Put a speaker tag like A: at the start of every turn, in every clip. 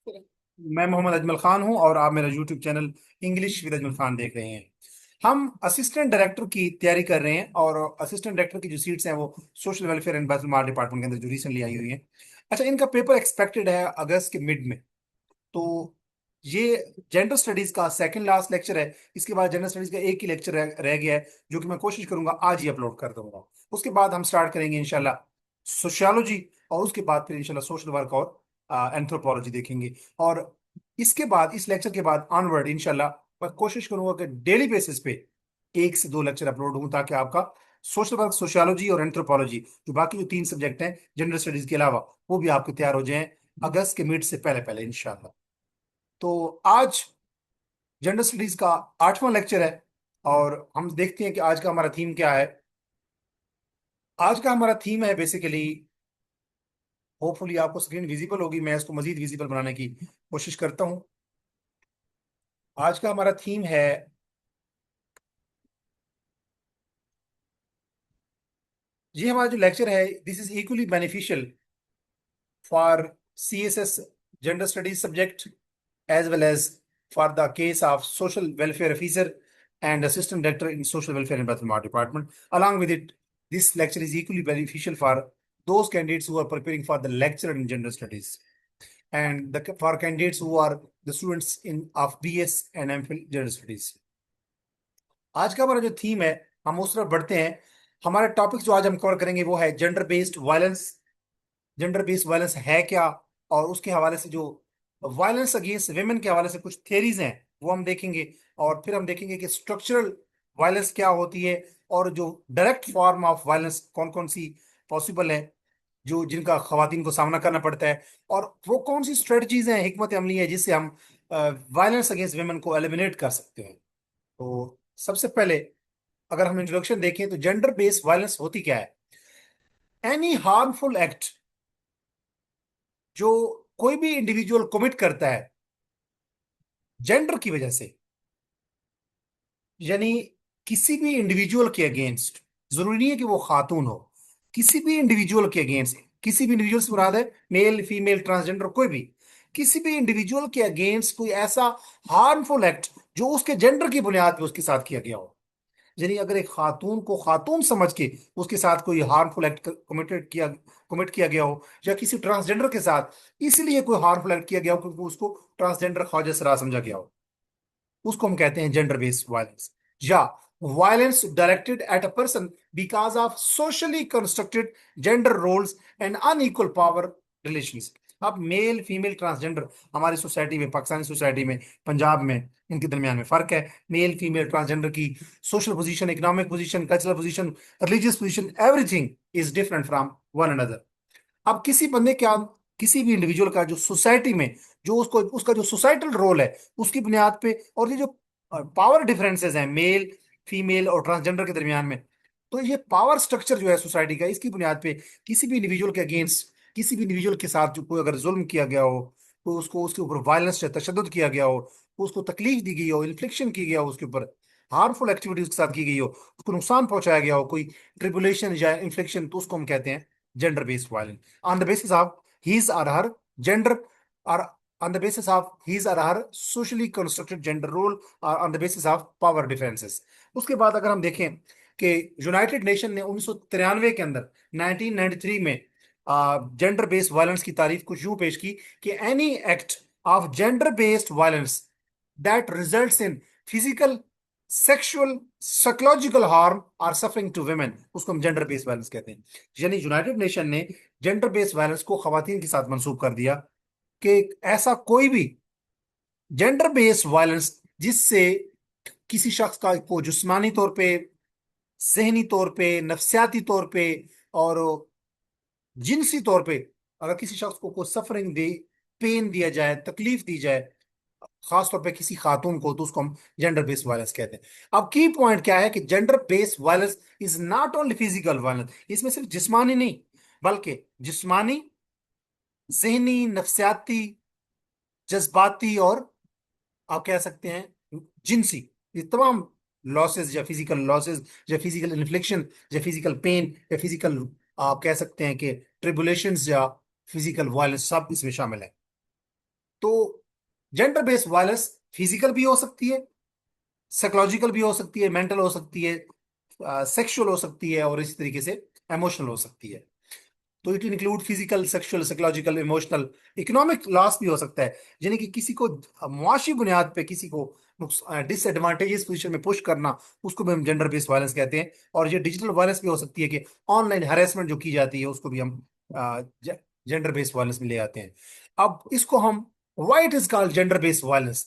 A: मैं मोहम्मद अजमल खान हूं और आप मेरा YouTube channel English with Ajmal Khan देख रहे हैं। हम असिस्टेंट डायरेक्टर की तैयारी कर रहे हैं और असिस्टेंट डायरेक्टर की जो सीट्स हैं वो social welfare and mart department के अंदर जो रिसेंटली आई हुई हैं। अच्छा, इनका पेपर एक्सपेक्टेड है अगस्त के मिड में। तो ये जेंडर स्टडीज का सेकंड लास्ट लेक्चर है। इसके बाद जेंडर स्टडीज का एक ही लेक्चर रह गया है, जो कि मैं कोशिश करूंगा आज ही अपलोड कर दूंगा। उसके बाद हम स्टार्ट करेंगे इंशाल्लाह सोशियोलॉजी, और उसके बाद फिर इंशाल्लाह सोशल वर्क और एंथ्रोपोलॉजी देखेंगे। और इसके बाद इस लेक्चर के बाद ऑनवर्ड इंशाल्लाह मैं कोशिश करूंगा कि डेली बेसिस पे एक से दो लेक्चर अपलोड हों, ताकि आपका सोशल वर्क, सोशियोलॉजी और एंथ्रोपोलॉजी, जो बाकी जो तीन सब्जेक्ट हैं जेंडर स्टडीज के अलावा, वो भी आपके तैयार हो जाएं अगस्त के मिड से पहले पहले इंशाल्लाह। तो आज जेंडर स्टडीज का 8वां लेक्चर है और हम देखते हैं कि आज का हमारा थीम क्या है। आज का हमारा थीम है बेसिकली, होपफुली आपको स्क्रीन विजिबल होगी, मैं इसको मजीद विजिबल बनाने की कोशिश करता हूं। आज का हमारा थीम है, ये हमारा जो लेक्चर है, this is equally beneficial for CSS Gender Studies subject, as well as for the case of Social Welfare Officer and Assistant Director in Social Welfare and Welfare Department. Along with it, this lecture is equally beneficial for those candidates who are preparing for the lecture in Gender Studies, and for candidates who are the students in of BS and MPhil Gender Studies. आज का हमारा जो theme है, हम उस तरफ बढ़ते हैं। हमारा टॉपिक जो आज हम कवर करेंगे वो है gender based violence. Gender based violence है क्या, और उसके हवाले से जो वायलेंस अगेंस्ट वेमेन के हवाले से कुछ थेरीज हैं वो हम देखेंगे। और फिर हम देखेंगे कि स्ट्रक्चरल वायलेंस क्या होती है, और जो डायरेक्ट फॉर्म ऑफ वायलेंस कौन कौन सी पॉसिबल है, जो जिनका खवातीन को सामना करना पड़ता है, और वो कौन सी स्ट्रेटजीज हैं, हिकमत अमली है, जिससे हम वायलेंस अगेंस्ट वेमेन को एलिमिनेट कर सकते हैं। तो सबसे पहले अगर हम इंट्रोडक्शन देखें तो जेंडर बेस्ड वायलेंस होती क्या है? एनी हार्मफुल एक्ट जो कोई भी इंडिविजुअल कमिट करता है जेंडर की वजह से, यानी किसी भी इंडिविजुअल के अगेंस्ट, जरूरी नहीं है कि वो खातून हो, किसी भी इंडिविजुअल के अगेंस्ट, किसी भी इंडिविजुअल से मुराद है मेल फीमेल ट्रांसजेंडर कोई भी, किसी भी इंडिविजुअल के अगेंस्ट कोई ऐसा हार्मफुल एक्ट जो उसके जेंडर की बुनियाद पर उसके साथ किया गया हो। यानी अगर एक खातून को खातून समझ के उसके साथ कोई हार्मफुल एक्ट कमिट किया गया हो, या किसी ट्रांसजेंडर के साथ इसलिए कोई हार्मफुल एक्ट किया गया हो क्योंकि उसको ट्रांसजेंडर ख्वाजा सरा समझा गया हो, उसको हम कहते हैं जेंडर बेस्ड वायलेंस। या violence directed at a person because of socially constructed gender roles and unequal power relations. अब मेल फीमेल ट्रांसजेंडर हमारी सोसाइटी में, पाकिस्तानी सोसाइटी में, पंजाब में, इनके दरमियान में फर्क है। मेल फीमेल ट्रांसजेंडर की social position, economic position, cultural position, religious position, everything is different from one another. अब किसी बंदे का, किसी भी इंडिविजुअल का जो सोसाइटी में, जो उसको उसका जो सोसाइटल रोल है उसकी बुनियाद पे, और ये जो पावर डिफरेंसेस हैं मेल फीमेल और ट्रांसजेंडर के दरमियान में, तो ये पावर स्ट्रक्चर जो है सोसाइटी का, इसकी बुनियाद पे किसी भी इंडिविजुअल के अगेंस्ट, किसी भी इंडिविजुअल के साथ जो कोई अगर जुल्म किया गया हो, कोई उसको उसके ऊपर वायलेंस या तशद्दुद किया गया हो, उसको तकलीफ दी गई हो, इन्फ्लिक्शन की गया हो, उसके ऊपर हार्मफुल एक्टिविटीज के साथ की गई हो, उसको नुकसान पहुंचाया गया हो, कोई ट्रिबुलेशन या इन्फ्लिक्शन, तो उसको हम कहते हैं gender based violence on the basis of his or her gender, or on the basis of his or her socially constructed gender role, or on the basis of power differences। उसके बाद अगर हम देखें कि यूनाइटेड नेशन ने 1993 के अंदर, 1993 में जेंडर बेस्ड वायलेंस की तारीफ कुछ यूं पेश की कि any act of gender based violence that results in physical, sexual, psychological harm और सफरिंग टू वुमेन, उसको हम जेंडर बेस्ड वायलेंस कहते हैं। यानी यूनाइटेड नेशन ने जेंडर बेस्ड वायलेंस को खवातीन के साथ मंसूब कर दिया कि ऐसा कोई भी जेंडर बेस्ड वायलेंस जिससे किसी शख्स का को जिस्मानी तौर पे, जहनी तौर पे, नफ्सियाती तौर पे और जिनसी तौर पे अगर किसी शख्स को कोई सफरिंग दे, पेन दिया जाए, तकलीफ दी जाए, खास तौर पे किसी खातून को, तो उसको हम जेंडर बेस्ड वायलेंस कहते हैं। अब की पॉइंट क्या है कि gender based violence is not only physical violence, इसमें सिर्फ जिस्मानी नहीं, बल्कि जिस्मानी, जहनी, नफ्सियाती, जज्बाती, और आप कह सकते हैं जिनसी, ये तमाम लॉसेस या फिजिकल लॉसेस या फिजिकल इन्फ्लिक्शन या फिजिकल पेन या फिजिकल, आप कह सकते हैं कि ट्रिबुलेशंस या फिजिकल वायलेंस, सब इसमें शामिल है। तो जेंडर बेस्ड वायलेंस फिजिकल भी हो सकती है, साइकोलॉजिकल भी हो सकती है, मेंटल हो सकती है, सेक्सुअल हो सकती है, और इसी तरीके से इमोशनल हो सकती है। तो it include physical, sexual, psychological, emotional, economic loss भी हो सकता है, यानी कि किसी को मुआशी बुनियाद पे किसी को डिसएडवांटेजेस पोजीशन में पुश करना, उसको भी हम जेंडर बेस्ड वायलेंस कहते हैं। और ये डिजिटल वायलेंस भी हो सकती है कि ऑनलाइन हैरेसमेंट जो की जाती है उसको भी हम जेंडर बेस्ड वायलेंस में ले आते हैं। अब इसको हम, why is called gender based violence,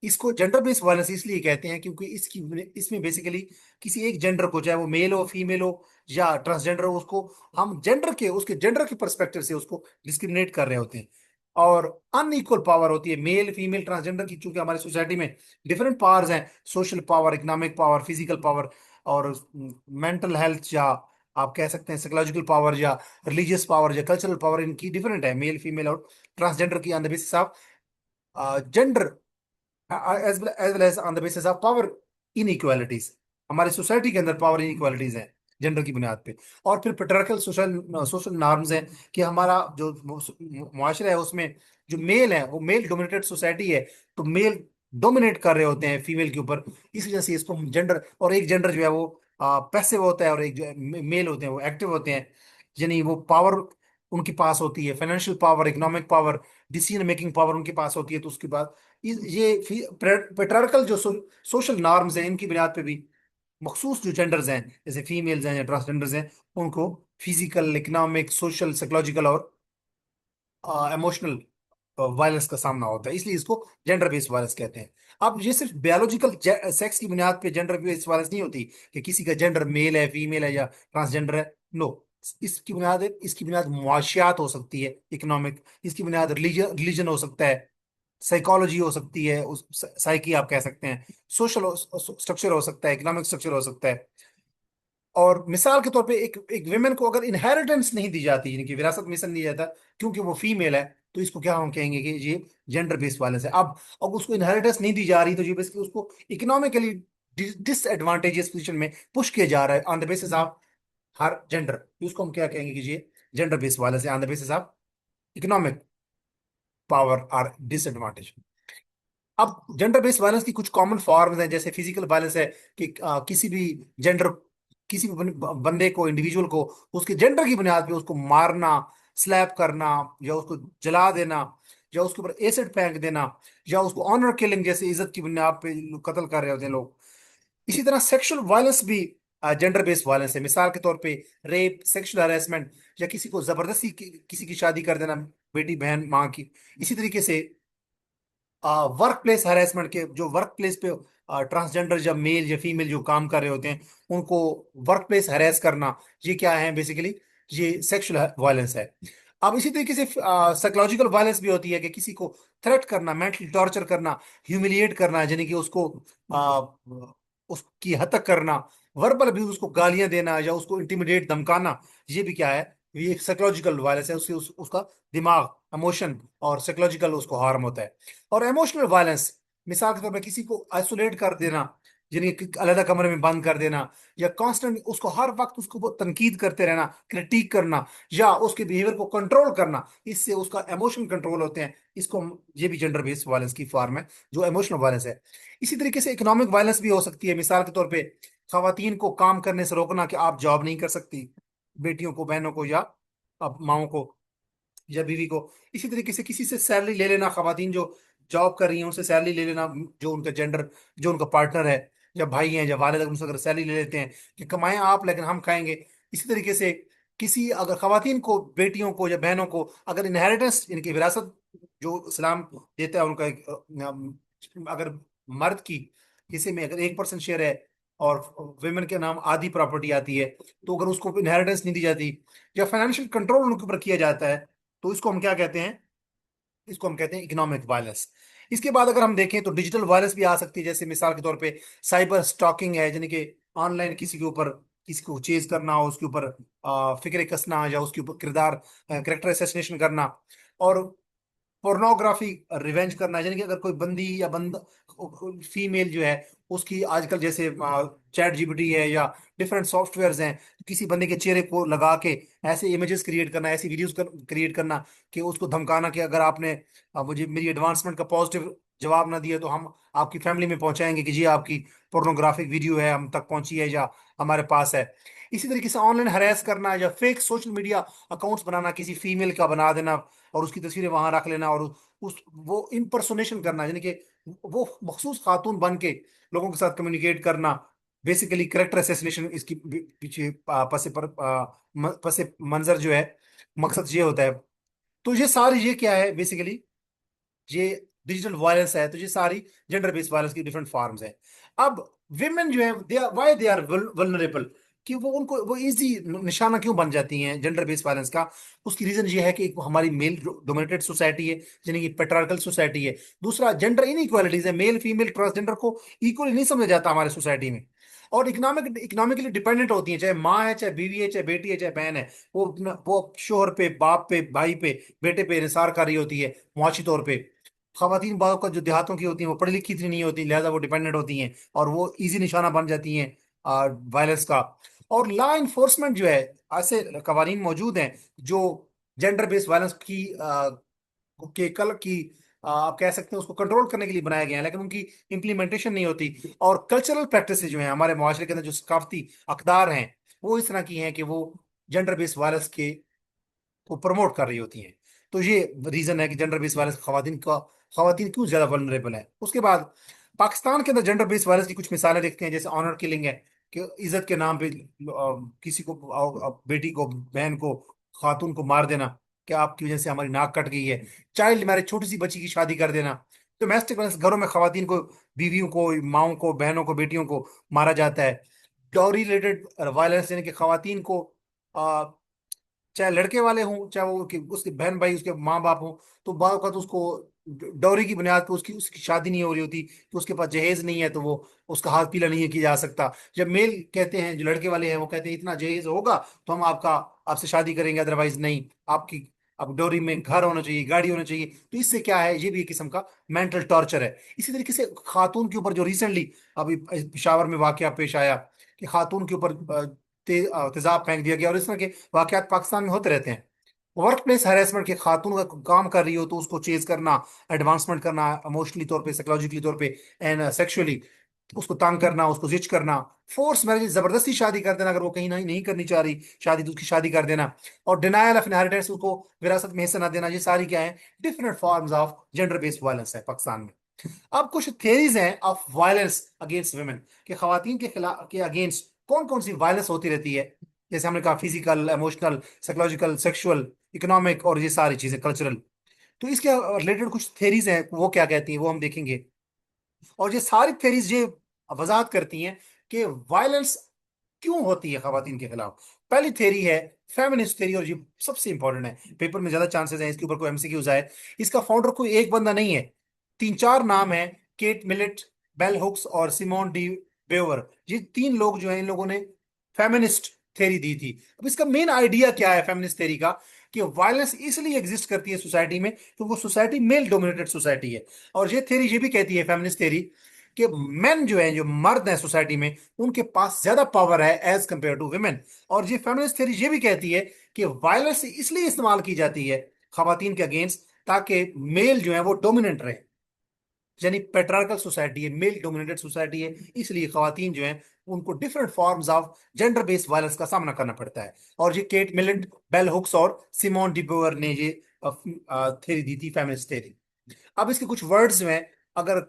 A: इसको जेंडर बेस्ड वायलेंस इसलिए कहते हैं क्योंकि इसकी इसमें बेसिकली किसी एक जेंडर को, चाहे वो मेल हो, फीमेल हो, या ट्रांसजेंडर हो, उसको हम जेंडर के, उसके जेंडर के परस्पेक्टिव से उसको डिस्क्रिमिनेट कर रहे होते हैं। और अनइक्वल पावर होती है मेल फीमेल ट्रांसजेंडर की, चूंकि हमारी सोसाइटी में डिफरेंट पावर्स हैं, social power, economic power, physical power, और मेंटल हेल्थ, या आप कह सकते हैं साइकोलॉजिकल पावर, या रिलीजियस पावर, या कल्चरल पावर, इनकी डिफरेंट है मेल फीमेल और ट्रांसजेंडर की, on the basis of gender, as well as on the basis of power inequalities. हमारी सोसाइटी के अंदर पावर इनइक्वालिटीज हैं जेंडर की बुनियाद पे। और फिर पेट्रियार्कल सोशल सोशल नॉर्म्स हैं कि हमारा जो मुआशरा है उसमें जो मेल है वो मेल डोमिनेटेड सोसाइटी है, तो मेल डोमिनेट कर रहे होते हैं फीमेल के ऊपर। इस वजह से इसको हम जेंडर, और एक जेंडर जो है वो पैसिव होता है, और एक जो मेल होते हैं वो एक्टिव होते हैं, यानी वो पावर उनके पास होती है, financial power, economic power, decision making power उनके पास होती है। तो उसके बाद ये पेट्रियार्कल जो सोशल नॉर्म्स हैं इनकी बुनियाद पे भी मखसूस जो जेंडर्स हैं, जैसे फीमेल्स हैं या ट्रांसजेंडर्स हैं, उनको फिजिकल, इकोनॉमिक, सोशल, साइकोलॉजिकल और इमोशनल वायलेंस का सामना होता है, इसलिए इसको जेंडर बेस्ड वायलेंस कहते हैं। अब ये सिर्फ बायोलॉजिकल सेक्स की बुनियाद पे जेंडर बेस्ड वायलेंस नहीं होती कि किसी का जेंडर मेल है, फीमेल है, या ट्रांसजेंडर है। नो, इसकी बुनियाद मुआशियात हो सकती है, इकोनॉमिक, इसकी बुनियाद रिलीजन रिलीजन हो सकता है, साइकोलॉजी हो सकती है, उस साइकी आप कह सकते हैं, सोशल स्ट्रक्चर हो सकता है, इकोनॉमिक स्ट्रक्चर हो सकता है। और मिसाल के तौर पे एक एक विमेन को अगर इनहेरिटेंस नहीं दी जाती, यानी कि विरासत में नहीं जाता क्योंकि वो फीमेल है, तो इसको क्या हम कहेंगे कि ये जेंडर बेस्ड वायलेंस है। अब उसको इनहेरिटेंस नहीं दी जा रही, तो ये बेसिकली उसको इकोनॉमिकली डिसएडवांटेजेस पोजीशन में पुश किया जा रहा है on the basis of her gender. उसको हम क्या कहेंगे कि ये जेंडर बेस्ड वायलेंस है on the basis of economic power और डिसएडवांटेज। अब जेंडर बेस्ड वायलेंस की कुछ कॉमन फॉर्म्स हैं, जैसे फिजिकल वायलेंस है कि किसी भी जेंडर, किसी भी बंदे को, इंडिविजुअल को उसके जेंडर की बुनियाद पे उसको मारना, स्लैप करना, या उसको जला देना, या उसके ऊपर एसिड फेंक देना, या उसको ऑनर किलिंग जैसे इज्जत की बुनियाद पे कत्ल कर रहे होते हैं लोग। इसी तरह सेक्सुअल वायलेंस भी जेंडर बेस्ड वायलेंस है। मिसाल के तौर पे रेप, सेक्सुअल हरेसमेंट, या किसी को जबरदस्ती किसी की शादी कर देना, बेटी बहन माँ की। इसी तरीके से वर्क प्लेस हरेसमेंट के, जो वर्क प्लेस पे ट्रांसजेंडर या मेल या फीमेल जो काम कर रहे होते हैं उनको वर्क प्लेस हरेस करना, ये क्या है बेसिकली, ये सेक्सुअल वायलेंस है। अब इसी तरीके से साइकोलॉजिकल वायलेंस भी होती है कि किसी को थ्रेट करना, मेंटल टॉर्चर करना, ह्यूमिलिएट करना, यानी कि उसको उसकी हद तक करना, वर्बल अब्यूज, उसको गालियां देना, या उसको इंटिमिडेट, धमकाना, ये भी क्या है, ये एक साइकोलॉजिकल वायलेंस है। उसका दिमाग, इमोशन और साइकोलॉजिकल उसको हार्म होता है। और इमोशनल वायलेंस, मिसाल के तौर पर किसी को आइसोलेट कर देना, यानी कि अलग कमरे में बंद कर देना, या कांस्टेंट उसको हर वक्त उसको वो तनकीद करते रहना, क्रिटिक करना, या उसके बिहेवियर को कंट्रोल करना, इससे उसका इमोशन कंट्रोल होते हैं। ये भी जेंडर बेस्ड वायलेंस की फॉर्म है, जो इमोशनल वायलेंस है। इसी तरीके से इकोनॉमिक वायलेंस भी हो सकती है। मिसाल के तौर पे खवातीन को काम करने से रोकना कि आप जॉब नहीं कर सकती, बेटियों को, बहनों को, या अब माओ को, या बीवी को। इसी तरीके से किसी से सैलरी ले लेना, खवातीन जो जॉब कर रही हैं उनसे सैलरी ले लेना, जो उनका जेंडर, जो उनका पार्टनर है, या भाई हैं या वालिद, उनसे अगर सैलरी ले लेते हैं कि कमाएं आप लेकिन हम खाएंगे। इसी तरीके से किसी अगर खवातीन को, बेटियों को या बहनों को अगर इनहेरिटेंस, इनकी विरासत जो इस्लाम देता है उनका अगर मर्द की हिस्से में अगर 1% शेयर है, और वेमेन के नाम आधी प्रॉपर्टी आती है, तो अगर उसको इनहेरिटेंस नहीं दी जाती, या फाइनेंशियल कंट्रोल उनके ऊपर किया जाता है, तो इसको हम क्या कहते हैं, इसको हम कहते हैं इकोनॉमिक वायलेंस। इसके बाद अगर हम देखें तो डिजिटल वायलेंस भी आ सकती है, जैसे मिसाल के तौर पे साइबर स्टॉकिंग है, यानी कि ऑनलाइन किसी के ऊपर, किसी को चेज करना हो, उसके ऊपर फिक्रे कसना, या उसके ऊपर किरदार, करेक्टर असैसिनेशन करना। और पोर्नोग्राफी रिवेंज करना, यानी कि अगर कोई बंदी या बंदा, फीमेल जो है, उसकी आजकल जैसे चैट जीपीटी है या डिफरेंट सॉफ्टवेयर्स हैं, तो किसी बंदे के चेहरे को लगा के ऐसे इमेजेस क्रिएट करना, ऐसी वीडियोस क्रिएट करना कि उसको धमकाना कि अगर आपने मुझे मेरी एडवांसमेंट का पॉजिटिव जवाब ना दिया तो हम आपकी फैमिली में पहुंचाएंगे कि जी आपकी पोर्नोग्राफिक वीडियो है, हम तक पहुंची है या हमारे पास है। इसी तरीके से ऑनलाइन हरेस करना या फेक सोशल मीडिया अकाउंट्स बनाना, किसी फीमेल का बना देना और उसकी तस्वीरें वहां रख लेना, और उस वो इम्पर्सोनेशन करना, यानी कि वो मखसूस खातून बन के लोगों के साथ कम्युनिकेट करना। बेसिकली करेक्टर असैसिनेशन इसकी पीछे पसे मंजर जो है, मकसद ये होता है। तो ये सारी, ये क्या है बेसिकली, ये डिजिटल वायलेंस है। तो ये सारी जेंडर बेस्ड वायलेंस की डिफरेंट फॉर्म्स है। अब विमेन जो है, they are why they are vulnerable, कि वो उनको वो इजी निशाना क्यों बन जाती हैं जेंडर बेस्ड वायलेंस का। उसकी रीजन ये है कि एक हमारी मेल डोमिनेटेड सोसाइटी है, यानी कि पेट्रियार्कल सोसाइटी है। दूसरा, जेंडर इनइक्वालिटीज है, मेल फीमेल ट्रांसजेंडर को इक्वली नहीं समझा जाता हमारे सोसाइटी में। और इकोनॉमिकली डिपेंडेंट होती है, चाहे माँ है, चाहे बीवी है, चाहे बेटी है, चाहे बहन है। वो शोहर पे, बाप पे, भाई पे, बेटे पे इंसार कर रही होती है मुआशी तौर पे। खवातीन बाज़ का जो देहातों की होती हैं वो पढ़ी लिखी इतनी नहीं होती, लिहाजा वो डिपेंडेंट होती हैं और वो इजी निशाना बन जाती हैं वायलेंस का। और लॉ इन्फोर्समेंट जो है, ऐसे कवानीन मौजूद हैं जो जेंडर बेस्ड वायलेंस की के कल की आप कह सकते हैं उसको कंट्रोल करने के लिए बनाए गए हैं, लेकिन उनकी इम्प्लीमेंटेशन नहीं होती। और कल्चरल प्रैक्टिसेस जो हैं हमारे माशरे के अंदर, जो सकाफती अकदार हैं, वो इस तरह की हैं कि वो जेंडर बेस्ड वायलेंस के को प्रमोट कर रही होती हैं। तो ये रीजन है कि जेंडर बेस्ड वायलेंस खवातीन क्यों ज्यादा वल्नरेबल है। उसके बाद पाकिस्तान के अंदर जेंडर बेस्ड वायलेंस की कुछ मिसालें देखते हैं, जैसे ऑनर किलिंग है, कि इज्जत के नाम पे किसी को, बेटी को, बहन को, खातून को मार देना कि आपकी वजह से हमारी नाक कट गई है। चाइल्ड मैरिज, छोटी सी बच्ची की शादी कर देना। डोमेस्टिक वायलेंस, घरों में खवातीन को, बीवियों को, माओं को, बहनों को, बेटियों को मारा जाता है। डॉरी रिलेटेड वायलेंस, यानी कि खवातीन को, चाहे लड़के वाले हों, चाहे वो उसके बहन भाई, उसके माँ बाप हों, तो बाल का तो उसको डॉरी की बुनियाद पर उसकी उसकी शादी नहीं हो रही होती, तो उसके पास जहेज नहीं है, तो वो उसका हाथ पीला नहीं किया जा सकता। जब मेल कहते हैं, जो लड़के वाले हैं वो कहते हैं इतना जहेज होगा तो हम आपसे शादी करेंगे, अदरवाइज नहीं। आपकी अब डोरी में घर होना चाहिए, गाड़ी होना चाहिए। तो इससे क्या है, ये भी एक किस्म का मेंटल टॉर्चर है। इसी तरीके से खातून के ऊपर जो रिसेंटली अभी पेशावर में वाकया पेश आया, कि खातून के ऊपर तेजाब फेंक दिया गया, और इस तरह के वाकयात पाकिस्तान में होते रहते हैं। वर्क प्लेस हैरेसमेंट, के खातून का काम कर रही हो तो उसको चेज करना, एडवांसमेंट करना, इमोशनली तौर पे, साइकोलॉजिकली तौर पे एंड सेक्सुअली उसको तंग करना, उसको जिच करना। फोर्स मैरिज, जबरदस्ती शादी कर देना, अगर वो कहीं नहीं करनी चाह रही शादी, तो उसकी शादी कर देना। और डिनायल ऑफ इनहेरिटेंस, उसको विरासत में हिस्सा ना देना। ये सारी क्या है, different forms of gender based violence है पाकिस्तान में। अब कुछ थेरीज हैं ऑफ वायलेंस अगेंस्ट वुमेन, कि खवातीन के खिलाफ, के अगेंस्ट कौन कौन सी वायलेंस होती रहती है। जैसे हमने कहा, physical, emotional, psychological, sexual, economic, और ये सारी चीजें कल्चरल। तो इसके रिलेटेड कुछ थेरीज हैं, वो क्या कहती हैं वो हम देखेंगे। और ये सारी थेरीज ये वजाहत करती हैं कि वायलेंस क्यों होती है खवातीन के खिलाफ। पहली थेरी है फेमिनिस्ट थेरी, और ये सबसे इंपॉर्टेंट है, पेपर में ज्यादा चांसेस हैं इसके ऊपर कोई एमसीक्यूज आए। इसका फाउंडर कोई एक बंदा नहीं है, तीन चार नाम है। केट मिलेट, बेल हुक्स और सिमोन डी बेवर, ये तीन लोग जो हैं, इन लोगों ने फेमिनिस्ट थेरी दी थी। अब इसका मेन आइडिया क्या है फेमिनिस्ट थेरी का, कि वायलेंस इसलिए एग्जिस्ट करती है सोसाइटी में क्योंकि वो सोसाइटी मेल डोमिनेटेड सोसाइटी है। और ये थेरी ये भी कहती है, फेमिनिस्ट थेरी, कि मेन जो है, जो मर्द हैं सोसाइटी में, उनके पास ज्यादा पावर है एज कंपेयर टू वुमेन। और ये फेमिनिस्ट थ्योरी ये भी कहती है कि वायलेंस इसलिए इस्तेमाल की जाती है खवातीन के अगेंस्ट, ताकि मेल जो है वो डोमिनेंट रहे। यानी पेट्रार्कल सोसाइटी है, मेल डोमिनेटेड सोसाइटी है, इसलिए खवातीन जो है उनको different forms of gender based violence का सामना करना पड़ता है। और ये केट मिलेट, बेल हुक्स और सिमोन डिबोवर ने ये थ्योरी दी थी, फेमिनिस्ट थ्योरी। अब इसके कुछ वर्ड्स जो हैं, अगर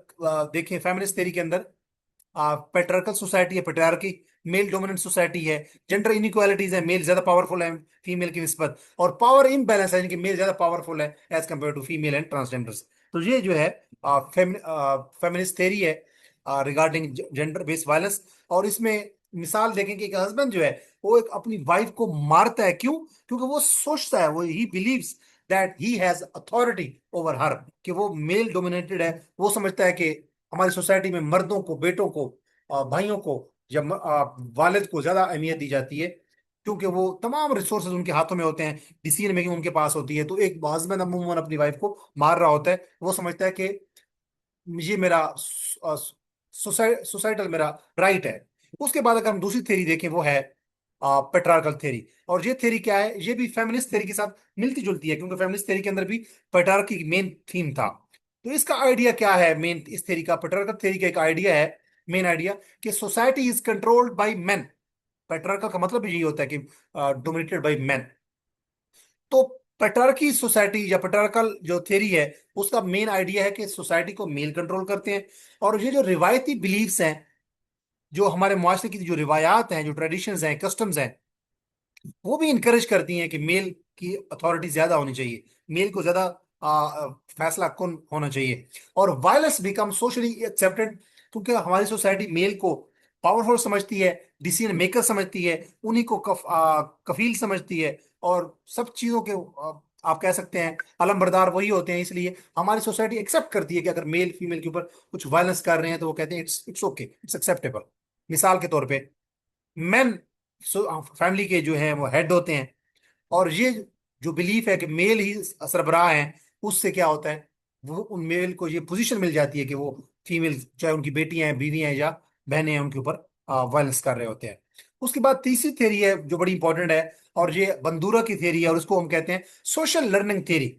A: देखें फेमिनिस्ट थ्योरी के अंदर, पेट्रियार्कल सोसाइटी है, पेट्रियार्की, मेल डोमिनेंट सोसाइटी है, जेंडर इनइक्वालिटीज है, मेल ज्यादा पावरफुल है फीमेल की निस्बत, और पावर इम्बैलेंस है, यानी कि मेल ज्यादा पावरफुल है as compared to female and transgenders. तो ये जो है फेमिनिस्ट थ्योरी है रिगार्डिंग जेंडर बेस्ड वायलेंस। और इसमें मिसाल देखें कि एक हस्बैंड जो है वो एक अपनी वाइफ को मारता है, क्यों? क्योंकि वो सोचता है, वो he believes that he has authority over हर, कि वो मेल डोमिनेटेड है। वो समझता है कि हमारी सोसाइटी में मर्दों को, बेटों को, भाइयों को या वालिद को ज्यादा अहमियत दी जाती है क्योंकि वो तमाम रिसोर्सेज उनके हाथों में होते हैं, डिसीजन मेकिंग उनके पास होती है। तो एक हस्बैंड अमूमन अपनी वाइफ को मार रहा होता है, वो समझता है कि ये मेरा सोसाइटल मेरा राइट है। उसके बाद अगर हम दूसरी थ्योरी देखें, वो है पेट्रार्कल थ्योरी। और ये थ्योरी क्या है, ये भी फेमिनिस्ट थ्योरी के साथ मिलती जुलती है, क्योंकि फेमिनिस्ट थ्योरी के अंदर भी पेट्रार्की मेन थीम था। तो इसका आइडिया क्या है, मेन इस थ्योरी का, पेट्रार्कल थ्योरी का एक आइडिया है, मेन आइडिया, कि society is controlled by men. Patriarchal का मतलब यही होता है कि डोमिनेटेड बाय मेन। तो पेट्रार्की सोसाइटी या पेट्रार्कल जो थ्योरी है, उसका मेन आइडिया है कि सोसाइटी को मेल कंट्रोल करते हैं। और ये जो रिवायती बिलीफ्स हैं, जो हमारे मुआशरे की जो रिवायात हैं, जो ट्रेडिशंस हैं, कस्टम्स हैं, वो भी इंकरेज करती हैं कि मेल की अथॉरिटी ज्यादा होनी चाहिए, मेल को ज्यादा फैसला कौन होना चाहिए। और वायलेंस बिकम सोशली एक्सेप्टेड, क्योंकि हमारी सोसाइटी मेल को पावरफुल समझती है, डिसीजन मेकर समझती है, उन्हीं को कफील समझती है। और सब चीजों के आप कह सकते हैं अलमबरदार वही होते हैं। इसलिए हमारी सोसाइटी एक्सेप्ट करती है कि अगर मेल फीमेल के ऊपर कुछ वायलेंस कर रहे हैं, तो वो कहते हैं it's it's okay, it's acceptable. मिसाल के तौर पे, मेन फैमिली के जो हैं वो हेड होते हैं, और ये जो बिलीफ है कि मेल ही सरबराह है, उससे क्या होता है, वो उन मेल को ये पोजीशन मिल जाती है कि वो फीमेल, चाहे उनकी बेटियां हैं, बीवियां हैं, या बहनें हैं, उनके ऊपर वायलेंस कर रहे होते हैं। उसके बाद तीसरी थ्योरी है जो बड़ी इंपॉर्टेंट है, और ये बंदूरा की थ्योरी है, और उसको हम कहते हैं social learning theory.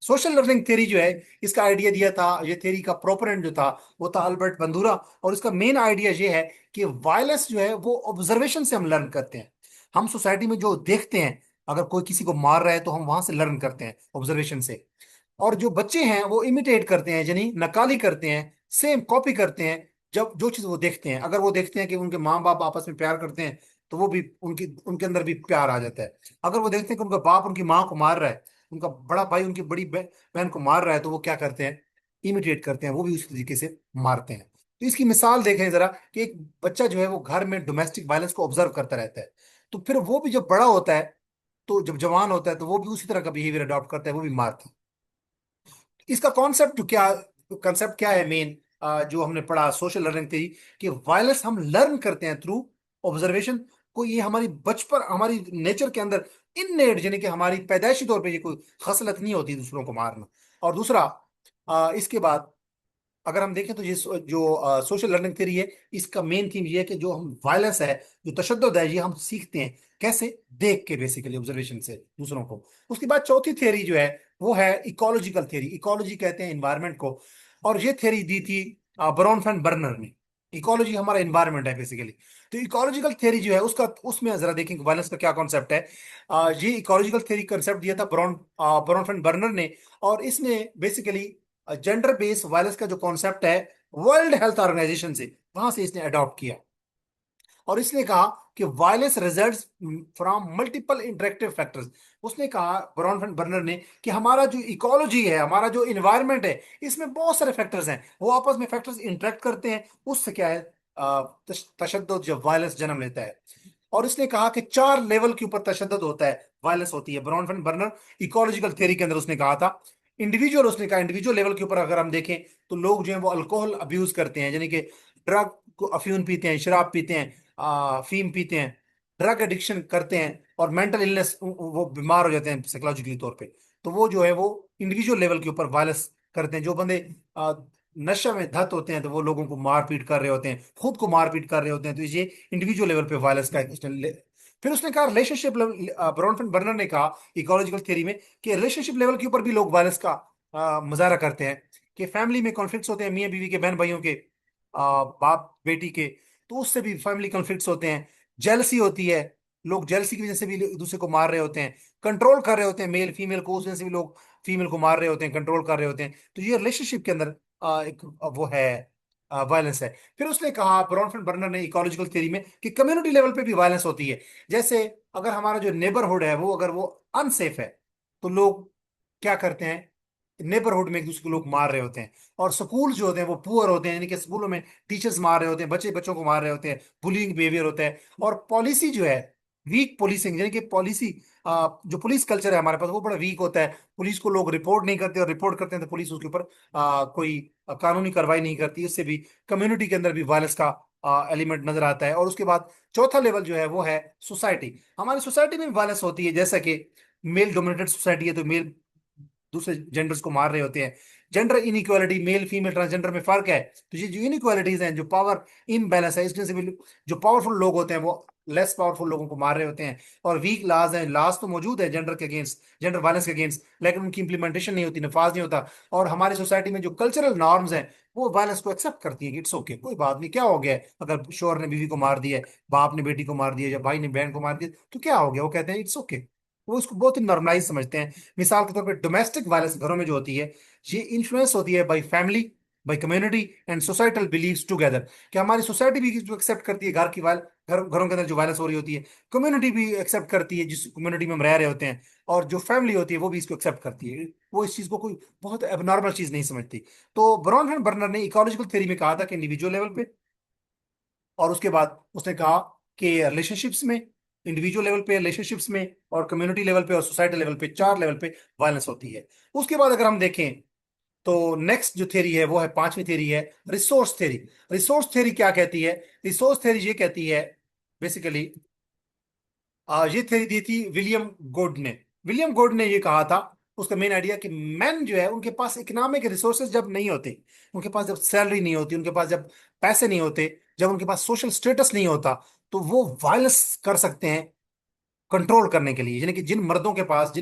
A: Social learning theory जो है, इसका आइडिया दिया था, ये थ्योरी का प्रोपोनेंट जो था, वो था अल्बर्ट बंदूरा। और इसका मेन आइडिया ये है कि वायलेंस जो है वो ऑब्जर्वेशन से हम लर्न करते हैं। हम सोसाइटी में जो देखते हैं, अगर कोई किसी को मार रहा है, तो हम वहां से लर्न करते हैं ऑब्जर्वेशन से। और जो बच्चे हैं वो इमिटेट करते हैं, यानी नकाली करते हैं, सेम कॉपी करते हैं। जब जो चीज वो देखते हैं, अगर वो देखते हैं कि उनके माँ बाप आपस में प्यार करते हैं, तो वो भी उनकी उनके अंदर भी प्यार आ जाता है। अगर वो देखते हैं कि उनका बाप उनकी माँ को मार रहा है, उनका बड़ा भाई उनकी बड़ी बहन को मार रहा है, तो वो क्या करते हैं, इमिटेट करते हैं, वो भी उसी तरीके से मारते हैं। तो इसकी मिसाल देखें जरा, कि एक बच्चा जो है वो घर में डोमेस्टिक वायलेंस को ऑब्जर्व करता रहता है, तो फिर वो भी जब बड़ा होता है, तो जब जवान होता है, तो वो भी उसी तरह का बिहेवियर अडॉप्ट करता है, वो भी मारता है। इसका कॉन्सेप्ट क्या, कंसेप्ट क्या है मेन, जो हमने पढ़ा सोशल लर्निंग थी, कि वायलेंस हम लर्न करते हैं थ्रू ऑब्जर्वेशन। को ये हमारी बचपन, हमारी नेचर के अंदर इननेट, यानी कि हमारी पैदाइशी तौर पे ये कोई खसलत नहीं होती दूसरों को मारना। और दूसरा, इसके बाद अगर हम देखें, तो ये जो सोशल लर्निंग थ्योरी है, इसका मेन थीम ये है कि जो हम वायलेंस है, जो तशद्दुद है, ये हम सीखते हैं कैसे, देख के, बेसिकली ऑब्जर्वेशन से दूसरों को। उसके बाद चौथी थ्योरी जो है, वो है इकोलॉजिकल थ्योरी। इकोलॉजी कहते हैं इन्वायरमेंट को, और ये थ्योरी दी थी ब्राउनफेल्ड बर्नर ने। इकोलॉजी हमारा इन्वायरमेंट है बेसिकली। तो इकोलॉजिकल थ्योरी जो है उसका, उसमें जरा देखें कि वायलेंस का क्या कॉन्सेप्ट है। ये इकोलॉजिकल थ्योरी कंसेप्ट दिया था ब्राउनफेल्ड बर्नर ने। और इसने बेसिकली जेंडर बेस्ड वायलेंस का जो कॉन्सेप्ट है, वर्ल्ड हेल्थ ऑर्गेनाइजेशन से, वहां से इसने अडॉप्ट किया। और इसने कहा कि violence results from multiple interactive factors. उसने कहा, ब्राउन बर्नर ने, कि हमारा जो इकोलॉजी है, हमारा जो इन्वायरमेंट है, इसमें बहुत सारे फैक्टर्स हैं, वो आपस में फैक्टर्स इंटरेक्ट करते हैं, उससे क्या है, तशद्दुद, जब वायलेंस जन्म लेता है। और इसने कहा कि 4 लेवल के ऊपर तशद्दुद होता है, वायलेंस होती है। ब्राउन बर्नर इकोलॉजिकल थ्योरी के अंदर उसने कहा था इंडिविजुअल, उसने कहा इंडिविजुअल लेवल के ऊपर अगर हम देखें, तो लोग जो है वो अल्कोहल अब्यूज करते हैं, यानी कि ड्रग को, अफ्यून पीते हैं, शराब पीते हैं, फीम पीते हैं, ड्रग एडिक्शन करते हैं, और मेंटल इलनेस, वो बीमार हो जाते हैं साइकोलॉजिकली तौर पे। तो वो जो है वो इंडिविजुअल लेवल के ऊपर वायलेंस करते हैं। जो बंदे आ, नशा में धत होते हैं, तो वो लोगों को मारपीट कर रहे होते हैं, खुद को मारपीट कर रहे होते हैं, तो ये इंडिविजुअल लेवल पे वायलेंस का फिर उसने कहा रिलेशनशिप लेवल, ब्रॉनफेल्ड बर्नर ने कहा इकोलॉजिकल थ्योरी में, कि रिलेशनशिप लेवल के ऊपर भी लोग वायलेंस का मुजाहरा करते हैं। कि फैमिली में कॉन्फ्लिक्ट्स होते हैं, मियाँ बीवी के, बहन भाइयों के, बाप बेटी के, तो उससे भी फैमिली कॉन्फ्लिक्ट्स होते हैं। जेलसी होती है, लोग जेलसी की वजह से भी एक दूसरे को मार रहे होते हैं, कंट्रोल कर रहे होते हैं मेल फीमेल को, उस वजह से भी लोग फीमेल को मार रहे होते हैं, कंट्रोल कर रहे होते हैं। तो ये रिलेशनशिप के अंदर एक वो है, वायलेंस है। फिर उसने कहा, ब्रॉनफेल्ड बर्नर ने, इकोलॉजिकल थ्योरी में, कि कम्युनिटी लेवल पे भी वायलेंस होती है। जैसे अगर हमारा जो नेबरहुड है, वो अगर वो अनसेफ है, तो लोग क्या करते हैं, नेबरहुड में एक दूसरे को लोग मार रहे होते हैं। और स्कूल जो होते हैं वो पुअर होते हैं, यानी कि स्कूलों में टीचर्स मार रहे होते हैं, बच्चे बच्चों को मार रहे होते हैं, बुलिंग बिहेवियर होता है। और पॉलिसी जो है, वीक पुलिसिंग, यानी कि पॉलिसी, जो पुलिस कल्चर है हमारे पास, वो बड़ा वीक होता है। पुलिस को लोग रिपोर्ट नहीं करते, और रिपोर्ट करते हैं तो पुलिस उसके ऊपर कोई कानूनी कार्रवाई नहीं करती। इससे भी कम्युनिटी के अंदर भी वायलेंस का एलिमेंट नजर आता है। और उसके बाद चौथा लेवल जो है वो है सोसाइटी। हमारी सोसाइटी में वायलेंस होती है, जैसा कि मेल डोमिनेटेड सोसाइटी है तो मेल दूसरे जेंडर्स को मार रहे होते हैं। Gender inequality, mail female transgender में फर्क है। तो ये जो इनइक्वालिटीज हैं, जो पावर इम्बैलेंस है, इसमें से भी जो पावरफुल लोग होते हैं वो लेस पावरफुल लोगों को मार रहे होते हैं। और वीक लॉज हैं, लॉज तो मौजूद है जेंडर के अगेंस्ट, जेंडर वायलेंस के अगेंस्ट, लेकिन उनकी इंप्लीमेंटेशन नहीं होती, नफाज नहीं होता। और हमारी सोसाइटी में जो कल्चरल नॉर्म्स हैं वो वायलेंस को एक्सेप्ट करती है कि इट्स ओके, कोई बात नहीं, क्या हो गया है? अगर शोहर ने बीवी को मार दिया है, बाप ने बेटी को मार दिया, या भाई ने बहन को मार दिया, तो क्या हो गया? वो कहते हैं इट्स ओके। वो इसको बहुत ही नॉर्मलाइज समझते हैं। मिसाल के तौर पे डोमेस्टिक वायलेंस घरों में जो होती है, ये इन्फ्लुएंस होती है by family, by community and societal beliefs together. कि हमारी सोसाइटी भी जो एक्सेप्ट करती है घर की वायल घरों के अंदर जो वायलेंस हो रही होती है, कम्युनिटी भी एक्सेप्ट करती है जिस कम्युनिटी में हम रह रहे होते हैं, और जो फैमिली होती है वो भी इसको एक्सेप्ट करती है। वो इस चीज को कोई बहुत एबनॉर्मल चीज नहीं समझती। तो ब्रॉनहेम बर्नर ने इकोलॉजिकल थ्योरी में कहा था कि इंडिविजुअल लेवल पे, और उसके बाद उसने कहा कि रिलेशनशिप्स में, इंडिविजुअल लेवल पे, रिलेशनशिप्स में, और कम्युनिटी लेवल पे और सोसाइटी लेवल पे, चार लेवल पे वायलेंस होती है। उसके बाद अगर हम देखें तो नेक्स्ट जो थ्योरी है वो है, पांचवी थ्योरी है रिसोर्स थ्योरी। रिसोर्स थ्योरी क्या कहती है? रिसोर्स थ्योरी ये कहती है बेसिकली, ये थ्योरी दी थी विलियम गोड ने। विलियम गोड ने ये कहा था, उसका मेन आइडिया कि मैन जो है उनके पास इकोनॉमिक रिसोर्सेज जब नहीं होते, उनके पास जब सैलरी नहीं होती, उनके पास जब पैसे नहीं होते, जब उनके पास सोशल स्टेटस नहीं होता, तो वो वायलेंस कर सकते हैं कंट्रोल करने के लिए। यानी कि जिन मर्दों के पास,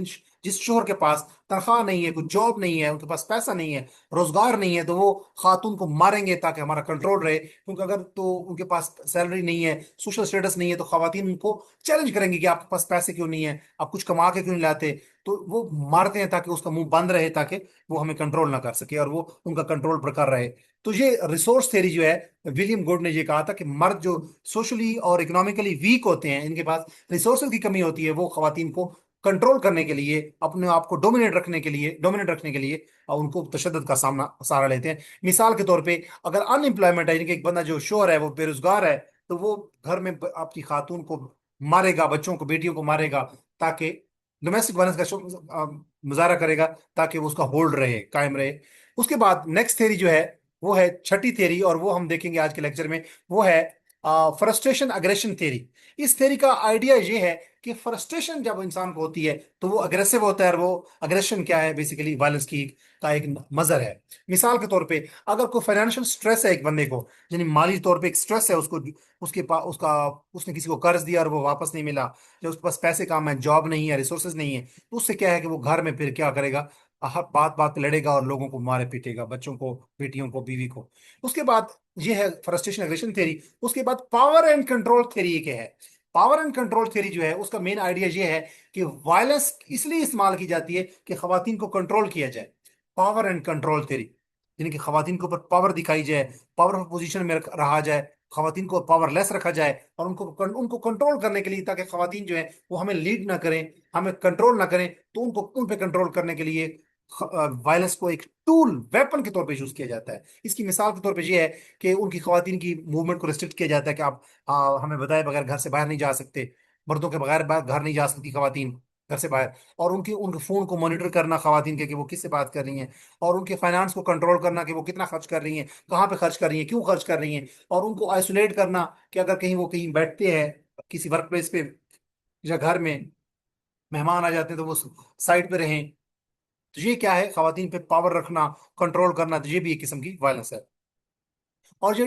A: जिस शोहर के पास तनख्वाह नहीं है, कुछ जॉब नहीं है, उनके पास पैसा नहीं है, रोजगार नहीं है, तो वो खातून को मारेंगे ताकि हमारा कंट्रोल रहे। क्योंकि अगर तो उनके पास सैलरी नहीं है, सोशल स्टेटस नहीं है, तो खवातीन उनको चैलेंज करेंगी कि आपके पास पैसे क्यों नहीं है, आप कुछ कमा के क्यों नहीं लाते। तो वो मारते हैं ताकि उसका मुंह बंद रहे, ताकि वो हमें कंट्रोल ना कर सके और वो उनका कंट्रोल बरकरार रहे। तो ये रिसोर्स थ्योरी जो है, विलियम गुड ने ये कहा था कि मर्द जो सोशली और इकोनॉमिकली वीक होते हैं, इनके पास रिसोर्सेज की कमी होती है, वो खवातीन को कंट्रोल करने के लिए, अपने आप को डोमिनेट रखने के लिए उनको तशद्दुद का सहारा लेते हैं। मिसाल के तौर पे अगर अनएम्प्लॉयमेंट है, यानी कि एक बंदा जो शोहर है वो बेरोजगार है, तो वो घर में अपनी खातून को मारेगा, बच्चों को, बेटियों को मारेगा, ताकि डोमेस्टिक वायलेंस का मुजाहरा करेगा, ताकि वो उसका होल्ड रहे, कायम रहे। उसके बाद नेक्स्ट थ्योरी जो है वो है छठी थ्योरी, और वो हम देखेंगे आज के लेक्चर में। वो है फ्रस्ट्रेशन अग्रेशन थ्योरी। इस थ्योरी का आइडिया ये है कि फ्रस्ट्रेशन जब इंसान को होती है तो वो अग्रेसिव होता है, और वो अग्रेशन क्या है? बेसिकली वायलेंस की का एक मजर है। मिसाल के तौर पे अगर कोई फाइनेंशियल स्ट्रेस है एक बंदे को, यानी माली तौर पे एक स्ट्रेस है उसको, उसके पास उसका उसने किसी को कर्ज दिया और वो वापस नहीं मिला, या उसके पास पैसे कम है, जॉब नहीं है, रिसोर्सेज नहीं है, तो उससे क्या है कि वो घर में फिर क्या करेगा? हर बात बात पे लड़ेगा और लोगों को मारे पीटेगा, बच्चों को, बेटियों को, बीवी को। उसके बाद ये है फ्रस्ट्रेशन एग्रेशन थ्योरी। उसके बाद पावर एंड कंट्रोल थ्योरी के है। पावर एंड कंट्रोल थ्योरी जो है उसका मेन आइडिया ये है कि वायलेंस इसलिए इस्तेमाल की जाती है कि खवातीन को कंट्रोल किया जाए। पावर एंड कंट्रोल थ्योरी, यानी कि खवातीन के ऊपर पावर दिखाई जाए, पावरफुल पोजीशन में रहा जाए, खवातीन को पावरलेस रखा जाए, और उनको कंट्रोल करने के लिए, ताकि खवातीन जो है वो हमें लीड ना करें, हमें कंट्रोल ना करें, तो उनको उन पे कंट्रोल करने के लिए वायलेंस को एक टूल, वेपन के तौर पे यूज किया जाता है। इसकी मिसाल के तौर पे ये है कि उनकी खवातीन की मूवमेंट को रिस्ट्रिक्ट किया जाता है कि आप हमें बताए बगैर घर से बाहर नहीं जा सकते। मर्दों के बगैर घर नहीं जा सकती खवातीन घर से बाहर। और उनके फोन को मॉनिटर करना खवातीन के, कि वो किससे बात कर रही हैं, और उनके फाइनेंस को कंट्रोल करना कि वो कितना खर्च कर रही हैं, कहाँ पे खर्च कर रही हैं, क्यों खर्च कर रही हैं, और उनको आइसोलेट करना कि अगर कहीं वो कहीं बैठते हैं किसी वर्क प्लेस पे या घर में, मेहमान आ जाते हैं, तो वो साइड पे रहें। तो ये क्या है? खवातीन पे पावर रखना, कंट्रोल करना, तो ये भी एक किस्म की वायलेंस है। और ये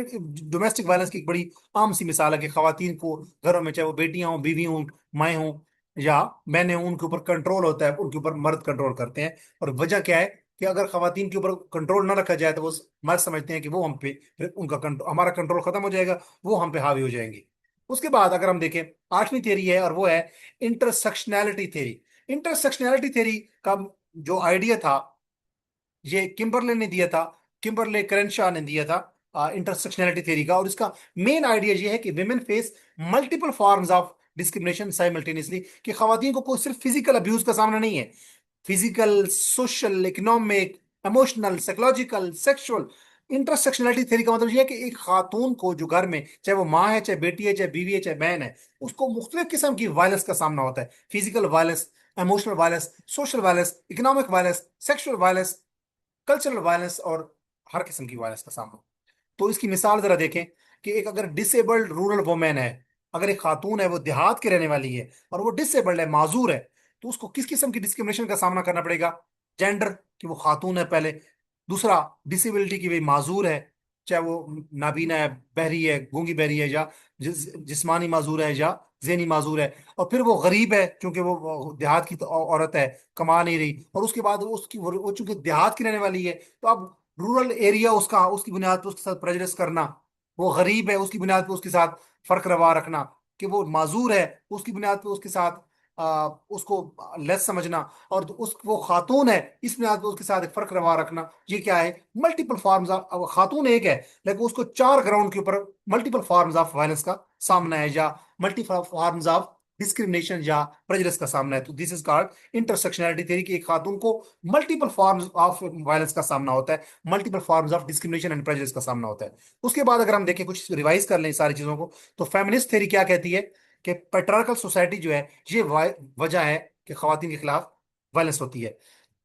A: डोमेस्टिक वायलेंस की एक बड़ी आम सी मिसाल है कि खवातीन को घरों में, चाहे वो बेटियां हों, बीवी हों, माएँ हों या बहनें हों, उनके ऊपर कंट्रोल होता है, उनके ऊपर मर्द कंट्रोल करते हैं। और वजह क्या है कि अगर खवातीन के ऊपर कंट्रोल ना रखा जाए तो वो मर्द समझते हैं कि वो हम पे, फिर उनका कंट्रोल, हमारा कंट्रोल खत्म हो जाएगा, वो हम पे हावी हो जाएंगे। उसके बाद अगर हम देखें, आठवीं थ्योरी है, और वो है इंटरसेक्शनैलिटी थ्योरी। इंटरसेक्शनैलिटी थ्योरी का जो आइडिया था, ये किम्बरले ने दिया था, किम्बरले करेंशाह ने दिया था इंटरसेक्शनैलिटी थ्योरी का। और इसका मेन आइडिया ये है कि women face multiple forms of discrimination simultaneously. कि खवातीन को कोई सिर्फ फिजिकल अब्यूज का सामना नहीं है, physical, social, economic, emotional, psychological, sexual. Intersectionality theory का मतलब यह है कि एक खातून को जो घर में, चाहे वो माँ है, चाहे बेटी है, चाहे बीवी है, चाहे बहन है, उसको मुख्तलिफ किस्म की वायलेंस का सामना होता है। Physical violence, emotional violence, social violence, economic violence, sexual violence, cultural violence, और हर किस्म की वायलेंस का सामना। तो इसकी मिसाल जरा देखें। कि एक अगर डिसेबल्ड रूरल वुमेन है, अगर एक खातून है वो देहात की रहने वाली है और वो डिसेबल्ड है, माजूर है, तो उसको किस किस्म की डिस्क्रिमिनेशन का सामना करना पड़ेगा? जेंडर, कि वो खातून है पहले। दूसरा, डिसेबिलिटी की, भाई माजूर है, चाहे वो नाबीना है, बहरी है, गूंगी बहरी है, या जिस्मानी माजूर है, या जहनी माजूर है। और फिर वो गरीब है क्योंकि वो देहात की तो औरत है, कमा नहीं रही, और उसके बाद वो चूंकि देहात की रहने वाली है, तो अब रूरल एरिया उसका, उसकी बुनियाद पर उसके साथ प्रेजुडिस करना, वो गरीब है उसकी बुनियाद पर उसके साथ फर्क रवा रखना, कि वो माजूर है उसकी बुनियाद पर उसके साथ उसको लेस समझना, और उस वो खातून है इस बुनियाद पर उसके साथ एक फर्क रवा रखना, ये क्या है? मल्टीपल फॉर्म्स ऑफ, खातून एक है लेकिन उसको चार ग्राउंड के ऊपर मल्टीपल फॉर्म्स ऑफ वायलेंस का सामना है, या मल्टीपल फॉर्म्स ऑफ डिस्क्रिमिनेशन या प्रेजुडिस का सामना है। तो this is called intersectionality theory, कि एक खातून को मल्टीपल फॉर्म्स ऑफ वायलेंस का सामना होता है, multiple forms of discrimination and prejudice का सामना होता है। उसके बाद अगर हम देखें, कुछ रिवाइज कर लें इस सारी चीजों को, तो फेमिनिस्ट थ्योरी क्या कहती है? कि पेट्रियार्कल सोसाइटी जो है, ये वजह है कि खवातीन के खिलाफ वायलेंस होती है।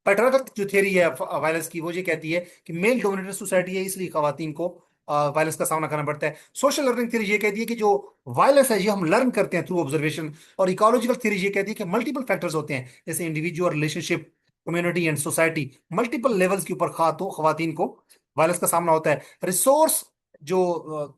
A: पेट्रियार्कल जो थ्योरी है वायलेंस की, वो ये कहती है कि मेल डोमिनेटेड सोसाइटी है, इसलिए खवातीन को वायलेंस का सामना करना पड़ता है। सोशल लर्निंग थ्योरी ये कहती है कि जो वायलेंस है ये हम लर्न करते हैं थ्रू ऑब्जर्वेशन। और इकोलॉजिकल थ्योरी ये कहती है कि मल्टीपल फैक्टर्स होते हैं, जैसे individual, relationship, community and society, multiple levels के ऊपर खवातीन को वायलेंस का सामना होता है। रिसोर्स जो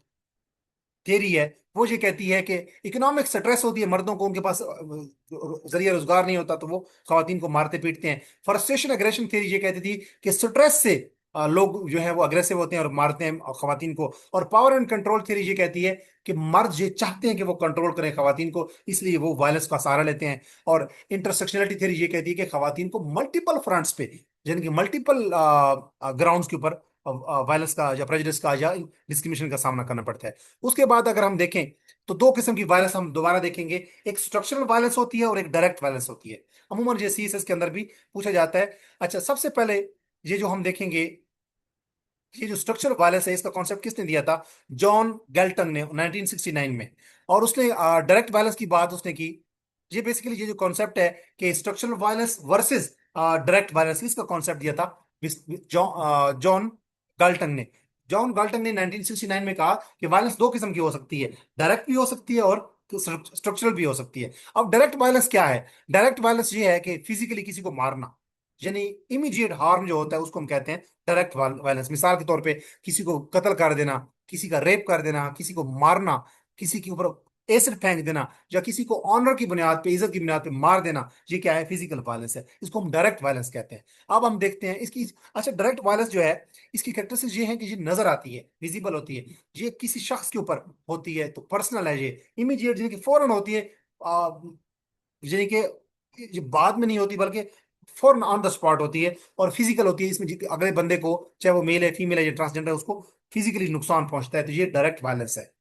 A: थियरी है, वो ये कहती है कि इकोनॉमिक स्ट्रेस होती है, मर्दों को उनके पास जरिए रोजगार नहीं होता, तो वो खवातीन को मारते पीटते हैं। फ्रस्ट्रेशन एग्रेशन थियरी ये कहती थी कि स्ट्रेस से लोग जो है वो अग्रेसिव होते हैं और मारते हैं खवातीन को। और पावर एंड कंट्रोल थियरी ये कहती है कि मर्द ये चाहते हैं कि वो कंट्रोल करें खवातीन को, इसलिए वो वायलेंस का सहारा लेते हैं। और इंटरसेक्शनलिटी थियरी ये कहती है कि खवातीन को मल्टीपल फ्रंट्स पे, यानी कि मल्टीपल ग्राउंड्स के ऊपर वायलेंस का या प्रेजुडिस का या डिस्क्रिमिनेशन का सामना करना पड़ता है। उसके बाद अगर हम देखें, तो दो किस्म की वायलेंस हम दोबारा देखेंगे, एक स्ट्रक्चरल वायलेंस होती है और एक डायरेक्ट वायलेंस होती है। अमूमन ये सीएसएस के अंदर भी पूछा जाता है। अच्छा, सबसे पहले ये जो हम देखेंगे, ये जो स्ट्रक्चरल वायलेंस है, इसका कॉन्सेप्ट किसने दिया था? जॉन गैल्टन ने 1969 में। और उसने डायरेक्ट वायलेंस की बात उसने की। ये बेसिकली ये जो कॉन्सेप्ट है कि structural violence versus direct violence, इसका कॉन्सेप्ट दिया था जॉन गाल्टन ने। जॉन गाल्टन ने 1969 में कहा कि वायलेंस दो किस्म की हो सकती है, डायरेक्ट भी हो सकती है और स्ट्रक्चरल भी हो सकती है। अब डायरेक्ट वायलेंस क्या है? डायरेक्ट वायलेंस ये है कि फिजिकली किसी को मारना, यानी इमीडिएट हार्म जो होता है उसको हम कहते हैं डायरेक्ट वायलेंस। मिसाल के तौर पे किसी को कत्ल कर देना, किसी का रेप कर देना, किसी को मारना, किसी के ऊपर एसिड फेंक देना, या किसी को ऑनर की बुनियाद पे, इज्जत की बुनियाद पे मार देना, ये क्या है? फिजिकल वायलेंस है, इसको हम डायरेक्ट वायलेंस कहते हैं। अब हम देखते हैं इसकी। अच्छा, डायरेक्ट वायलेंस जो है, इसकी कैरेक्टरिस्टिक्स ये है कि ये नजर आती है, विजिबल होती है, ये किसी शख्स के ऊपर होती है, तो पर्सनल है, ये इमीडिएट, यानी कि फौरन होती है, यानी कि ये बाद में नहीं होती, बल्कि फौरन ऑन द स्पॉट होती है, और फिजिकल होती है। इसमें अगले बंदे को, चाहे वो मेल है, फीमेल है या ट्रांसजेंडर है, उसको फिजिकली नुकसान पहुंचता है, तो ये डायरेक्ट वायलेंस है।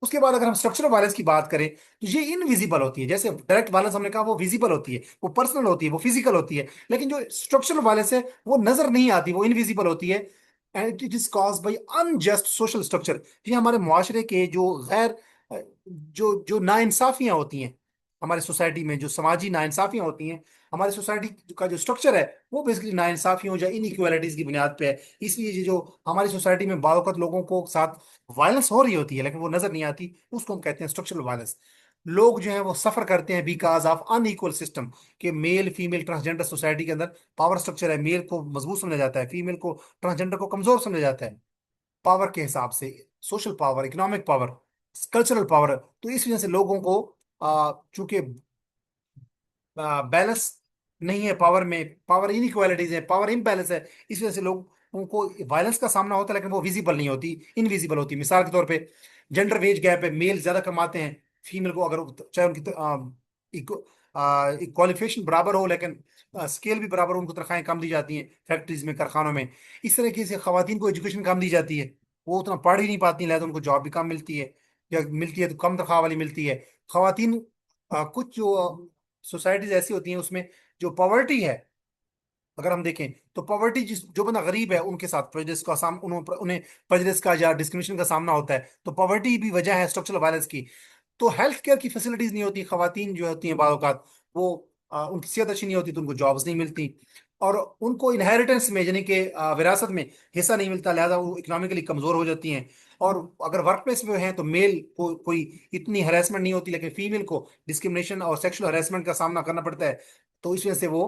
A: उसके बाद अगर हम स्ट्रक्चरल वायलेंस की बात करें, तो ये इनविजिबल होती है। जैसे डायरेक्ट वायलेंस हमने कहा वो विजिबल होती है, वो पर्सनल होती है, वो फिजिकल होती है, लेकिन जो स्ट्रक्चरल वायलेंस है वो नजर नहीं आती, वो इनविजिबल होती है। And it is cause by unjust social structure. ये हमारे मुआशरे के जो गैर, जो जो नाइंसाफियां होती हैं हमारे सोसाइटी में, जो समाजी नाइंसाफियां होती हैं, हमारी सोसाइटी का जो स्ट्रक्चर है वो बेसिकली नाइंसाफियों या इनइक्वालिटीज की बुनियाद पे है। इसलिए ये जो हमारी सोसाइटी में बावकत लोगों को साथ वायलेंस हो रही होती है लेकिन वो नजर नहीं आती, उसको हम कहते हैं स्ट्रक्चरल वायलेंस। लोग जो है वो सफर करते हैं बिकॉज ऑफ अनइक्वल सिस्टम, के मेल फीमेल ट्रांसजेंडर सोसाइटी के अंदर पावर स्ट्रक्चर है, मेल को मजबूत समझा जाता है, फीमेल को, ट्रांसजेंडर को कमजोर समझा जाता है, पावर के हिसाब से, social power, economic power, cultural power. तो इस वजह से लोगों को चूंकि बैलेंस नहीं है पावर में, पावर इनइक्वालिटीज है, पावर इम्बैलेंस है, इस वजह से लोग उनको वायलेंस का सामना होता है, लेकिन वो विजिबल नहीं होती, इनविजिबल होती। मिसाल के तौर पे जेंडर वेज गैप है, मेल ज्यादा कमाते हैं फीमेल को, अगर चाहे उनकी क्वालिफिकेशन बराबर हो, लेकिन स्केल भी बराबर हो, उनको तनख्वाहें कम दी जाती हैं फैक्ट्रीज में, कारखानों में। इस तरीके से खवातीन को एजुकेशन कम दी जाती है, वो उतना पढ़ ही नहीं पाती, लिहाजा उनको जॉब भी कम मिलती है, या मिलती है तो कम तनख्वाह वाली मिलती है। खवातीन कुछ जो सोसाइटीज ऐसी होती हैं उसमें जो पॉवर्टी है, अगर हम देखें तो पॉवर्टी, जिस जो बंदा गरीब है उनके साथ प्रेजुडिस का उन्हें प्रेजुडिस का या डिस्क्रिमिनेशन का सामना होता है, तो पॉवर्टी भी वजह है स्ट्रक्चरल वायलेंस की। तो हेल्थ केयर की फैसिलिटीज नहीं होती, खवातीन जो होती हैं बाज़ औक़ात वो उनकी सेहत अच्छी नहीं होती तो उनको जॉब्स नहीं मिलती। और उनको इनहेरिटेंस में यानी कि विरासत में हिस्सा नहीं मिलता, लिहाजा वो इकोनॉमिकली कमजोर हो जाती हैं। और अगर वर्क प्लेस में हैं तो मेल को कोई इतनी हरेसमेंट नहीं होती, लेकिन फीमेल को डिस्क्रिमिनेशन और सेक्सुअल हरेसमेंट का सामना करना पड़ता है। तो इस वजह से वो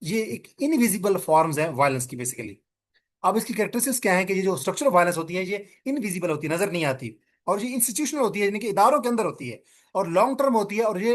A: ये एक इनविजिबल फॉर्म्स है वायलेंस की बेसिकली। अब इसकी कैरेक्टरिस्टिक्स क्या है कि ये जो स्ट्रक्चरल वायलेंस होती है ये इनविजिबल होती है, नजर नहीं आती। और ये इंस्टीट्यूशनल होती है, यानी कि इदारों के अंदर होती है। और लॉन्ग टर्म होती है, और ये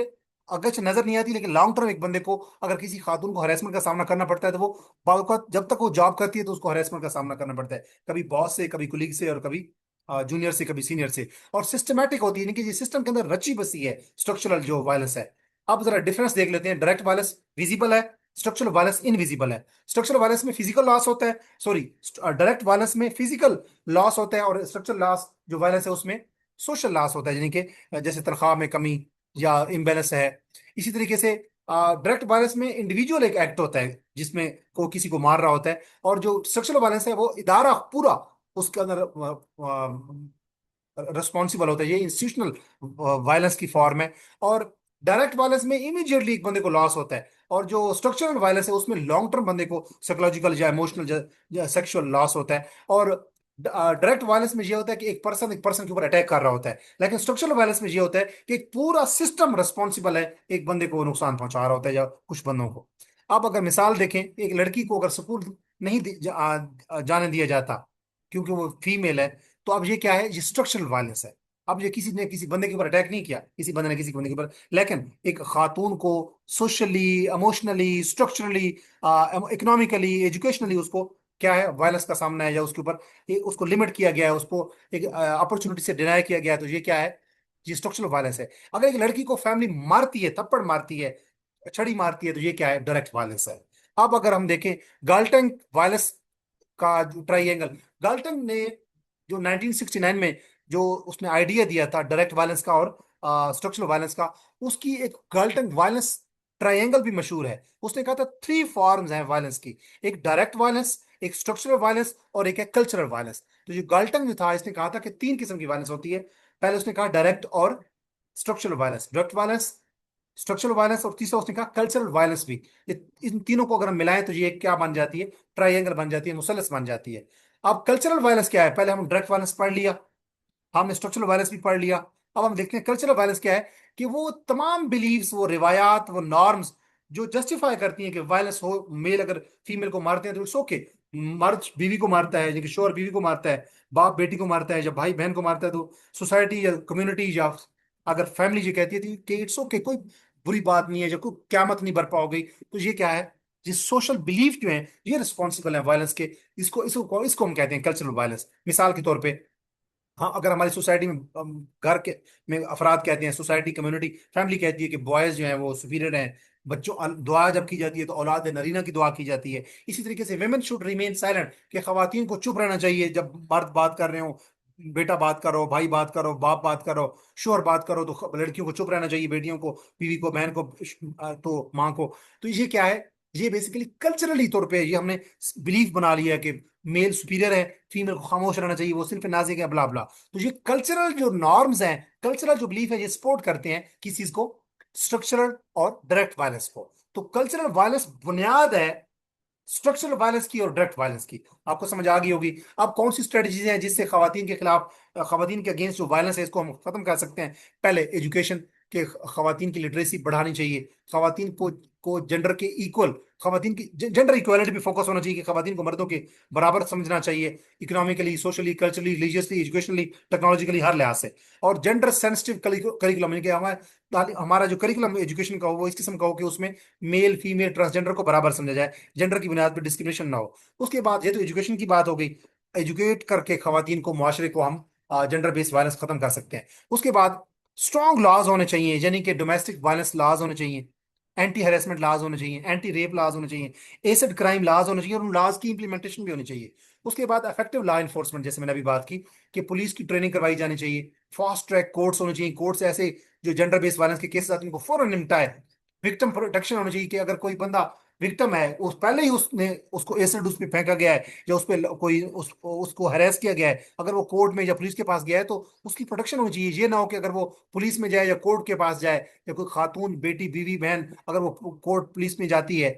A: अगर नजर नहीं आती, लेकिन लॉन्ग टर्म एक बंदे को अगर किसी खातून को हरेसमेंट का सामना करना पड़ता है तो वो बावकात जब तक वो जॉब करती है तो उसको हरेसमेंट का सामना करना पड़ता है, कभी बॉस से, कभी कुलीग से, और कभी जूनियर से, कभी सीनियर से। और सिस्टमैटिक होती है, यानी कि ये सिस्टम के अंदर रची बसी है स्ट्रक्चरल जो वायलेंस है। अब जरा डिफरेंस देख लेते हैं। डायरेक्ट वायलेंस विजिबल है, स्ट्रक्चरल वायलेंस इनविजिबल है। स्ट्रक्चरल वायलेंस में फिजिकल लॉस होता है, सॉरी, डायरेक्ट वायलेंस में फिजिकल लॉस होता है, और स्ट्रक्चरल लॉस जो वायलेंस है उसमें सोशल लॉस होता है, यानी कि जैसे तनख्वाह में कमी या इम्बेलेंस है। इसी तरीके से डायरेक्ट वायलेंस में इंडिविजुअल एक एक्ट होता है जिसमें को किसी को मार रहा होता है, और जो स्ट्रक्चरल वायलेंस है वो इदारा पूरा उसके अंदर रिस्पॉन्सिबल होता है। ये इंस्टीट्यूशनल वायलेंस की फॉर्म है। और डायरेक्ट वायलेंस में इमीडिएटली एक बंदे को लॉस होता है, और जो स्ट्रक्चरल वायलेंस है उसमें लॉन्ग टर्म बंदे को साइकोलॉजिकल या इमोशनल या सेक्सुअल लॉस होता है। और डायरेक्ट वायलेंस में ये होता है कि एक पर्सन के ऊपर अटैक कर रहा होता है, लेकिन स्ट्रक्चरल वायलेंस में ये होता है कि एक पूरा सिस्टम रिस्पॉन्सिबल है, एक बंदे को नुकसान पहुंचा रहा होता है या कुछ बंदों को। अब अगर मिसाल देखें, एक लड़की को अगर स्कूल नहीं जाने दिया जाता क्योंकि वो फीमेल है, तो अब ये क्या है, ये स्ट्रक्चरल वायलेंस है। अब ये किसी ने किसी बंदे के ऊपर अटैक नहीं किया, किसी बंदे ने किसी बंदे के ऊपर, लेकिन एक खातून को socially, emotionally, structurally, economically, educationally उसको क्या है, वायलेंस का सामना है, या उसके ऊपर उसको लिमिट किया गया है, उसको एक अपॉर्चुनिटी से डिनाई किया गया है। तो ये क्या है, ये स्ट्रक्चरल वायलेंस है। अगर एक लड़की को फैमिली मारती है, थप्पड़ मारती है, छड़ी मारती है, तो ये क्या है, डायरेक्ट वायलेंस है। अब अगर हम देखें गाल्टन वायलेंस का ट्राइएंगल, गाल्टन ने जो 1969 में जो उसने आइडिया दिया था डायरेक्ट वायलेंस का और स्ट्रक्चरल वायलेंस का, उसकी एक गाल्टन वायलेंस ट्राइएंगल भी मशहूर है। उसने कहा था 3 फॉर्म्स हैं वायलेंस की, एक डायरेक्ट वायलेंस, एक स्ट्रक्चरल वायलेंस, और एक है कल्चरल वायलेंस। तो जो गाल्टन जो था इसने कहा था कि 3 किस्म की वायलेंस होती है। पहले उसने कहा डायरेक्ट और structural violence, direct violence, structural violence, और तीसरा उसने कहा कल्चरल वायलेंस भी। इन तीनों को अगर हम मिलाएं तो ये क्या बन जाती है, ट्राइएंगल बन जाती है, मुसल्लस बन जाती है। अब कल्चरल वायलेंस क्या है, पहले हम डायरेक्ट वायलेंस पढ़ लिया, हमने स्ट्रक्चरल वायलेंस भी पढ़ लिया। अब हम देखते हैं कल्चरल वायलेंस क्या है, कि वो तमाम बिलीव्स, वो रिवायात, वो नॉर्म्स जो जस्टिफाई करती हैं कि वायलेंस हो, मेल अगर फीमेल को मारते हैं तो इट्स ओके। मर्द बीवी को मारता है, यानी शोहर बीवी को मारता है, बाप बेटी को मारता है, जब भाई बहन को मारता है, तो सोसाइटी या कम्युनिटी या अगर फैमिली ये कहती है कि इट्स ओके, कोई बुरी बात नहीं है, जब कोई क्यामत नहीं बरपा हो गई। तो ये क्या है, ये सोशल बिलीफ जो है ये रिस्पॉन्सिबल है वायलेंस के। इसको इसको इसको हम कहते हैं कल्चरल वायलेंस। मिसाल के तौर पे, हाँ, अगर हमारी सोसाइटी में घर के में अफराद कहते हैं, सोसाइटी, कम्युनिटी, फैमिली कहती है कि बॉयज जो हैं वो सुपीरियर हैं, बच्चों दुआ जब की जाती है तो औलाद नरीना की दुआ की जाती है। इसी तरीके से वेमेन शुड रिमेन साइलेंट, कि खवातीन को चुप रहना चाहिए जब मर्द बात कर रहे हो, बेटा बात करो, भाई बात करो, बाप बात करो, शोहर बात करो, तो लड़कियों को चुप रहना चाहिए, बेटियों को, बीवी को, बहन को, तो माँ को। तो ये क्या है, ये बेसिकली कल्चरली तौर पे ये हमने बिलीफ बना लिया है कि मेल सुपीरियर है, फीमेल को खामोश रहना चाहिए, वो सिर्फ नाजिक है, ब्ला ब्ला। तो ये कल्चरल जो नॉर्म्स हैं, कल्चरल जो बिलीफ है, ये सपोर्ट करते हैं किस चीज को, स्ट्रक्चरल और डायरेक्ट वायलेंस को। तो कल्चरल वायलेंस बुनियाद है स्ट्रक्चरल वायलेंस की और डायरेक्ट वायलेंस की। आपको समझ आ गई होगी। अब कौन सी स्ट्रेटजीज हैं जिससे खवातीन के खिलाफ, खवातीन के अगेंस्ट जो वायलेंस है इसको हम खत्म कर सकते हैं। पहले एजुकेशन, के खवातीन की लिटरेसी बढ़ानी चाहिए, खवातीन को जेंडर के इक्वल, खवातीन की जेंडर इक्वालिटी पे फोकस होना चाहिए, कि खवातीन को मर्दों के बराबर समझना चाहिए, economically, socially, culturally, religiously, educationally, technologically, हर लिहाज से। और जेंडर सेंसिटिव करिकुलम, यानी कि हमारा जो करिकुलम एजुकेशन का हो वो इस किस्म का हो कि उसमें मेल फीमेल ट्रांसजेंडर को बराबर समझा जाए, जेंडर की बुनियाद पर डिस्क्रिमिनेशन ना हो। उसके बाद ये तो एजुकेशन की बात हो गई, एजुकेट करके खवातीन को, मुआशरे को हम जेंडर बेस्ड वायलेंस खत्म कर सकते हैं। उसके बाद स्ट्रॉन्ग लॉज होने चाहिए, यानी कि डोमेस्टिक वायलेंस लॉज होने चाहिए, एंटी हेरेसमेंट लॉज होने चाहिए, एंटी रेप लॉज होने चाहिए, एसिड क्राइम लॉज होने चाहिए, और उन लॉज की इंप्लीमेंटेशन भी होनी चाहिए। उसके बाद इफेक्टिव लॉ इन्फोर्समेंट, जैसे मैंने अभी बात की, कि पुलिस की ट्रेनिंग करवाई जानी चाहिए, फास्ट ट्रैक कोर्ट्स होने चाहिए, कोर्ट्स ऐसे जो जेंडर बेस्ड वायलेंस के केसेस आते हैं उनको फौरन निपटाए। विक्टिम प्रोटेक्शन होना चाहिए, कि अगर कोई बंदा विक्टिम है, उस पहले ही उसने उसको एसिड उस पर फेंका गया है, या उस पर कोई उसको हरेस किया गया है, अगर वो कोर्ट में या पुलिस के पास गया है तो उसकी प्रोटेक्शन होनी चाहिए। ये ना हो कि अगर वो पुलिस में जाए या कोर्ट के पास जाए, या कोई खातून, बेटी, बीवी, बहन अगर वो कोर्ट पुलिस में जाती है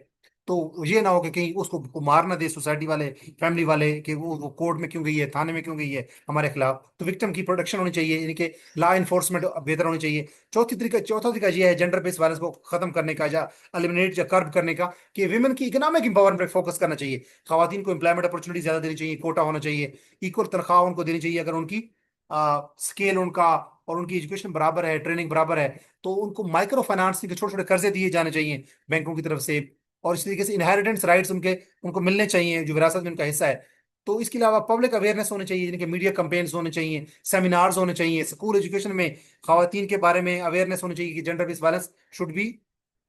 A: तो ये ना हो कि कहीं उसको को मार ना दे सोसाइटी वाले, फैमिली वाले, कि वो कोर्ट में क्यों गई है, थाने में क्यों गई है हमारे खिलाफ। तो विक्टिम की प्रोटेक्शन होनी चाहिए, यानी कि लॉ इन्फोर्समेंट बेहतर होनी चाहिए। चौथा तरीका ये है जेंडर बेस्ड वायलेंस को खत्म करने का, या एलिमिनेट या कर्ब करने का, कि विमेन की इकोनॉमिक इंपावरमेंट पर फोकस करना चाहिए। खवातीन को एम्प्लॉयमेंट अपॉर्चुनिटी ज्यादा देनी चाहिए, कोटा होना चाहिए, इक्वल तनख्वाह उनको देनी चाहिए। अगर उनकी स्केल उनका और उनकी एजुकेशन बराबर है, ट्रेनिंग बराबर है, तो उनको माइक्रो फाइनेंसिंग के छोटे छोटे कर्जे दिए जाने चाहिए बैंकों की तरफ से। और इस तरीके से इनहेरिटेंस राइट्स उनके उनको मिलने चाहिए जो विरासत में उनका हिस्सा है। तो इसके अलावा पब्लिक अवेयरनेस होने चाहिए, जिनके मीडिया कैंपेन्स होने चाहिए, सेमिनार्स होने चाहिए, स्कूल एजुकेशन में खवातीन के बारे में अवेयरनेस होनी चाहिए कि gender based violence should be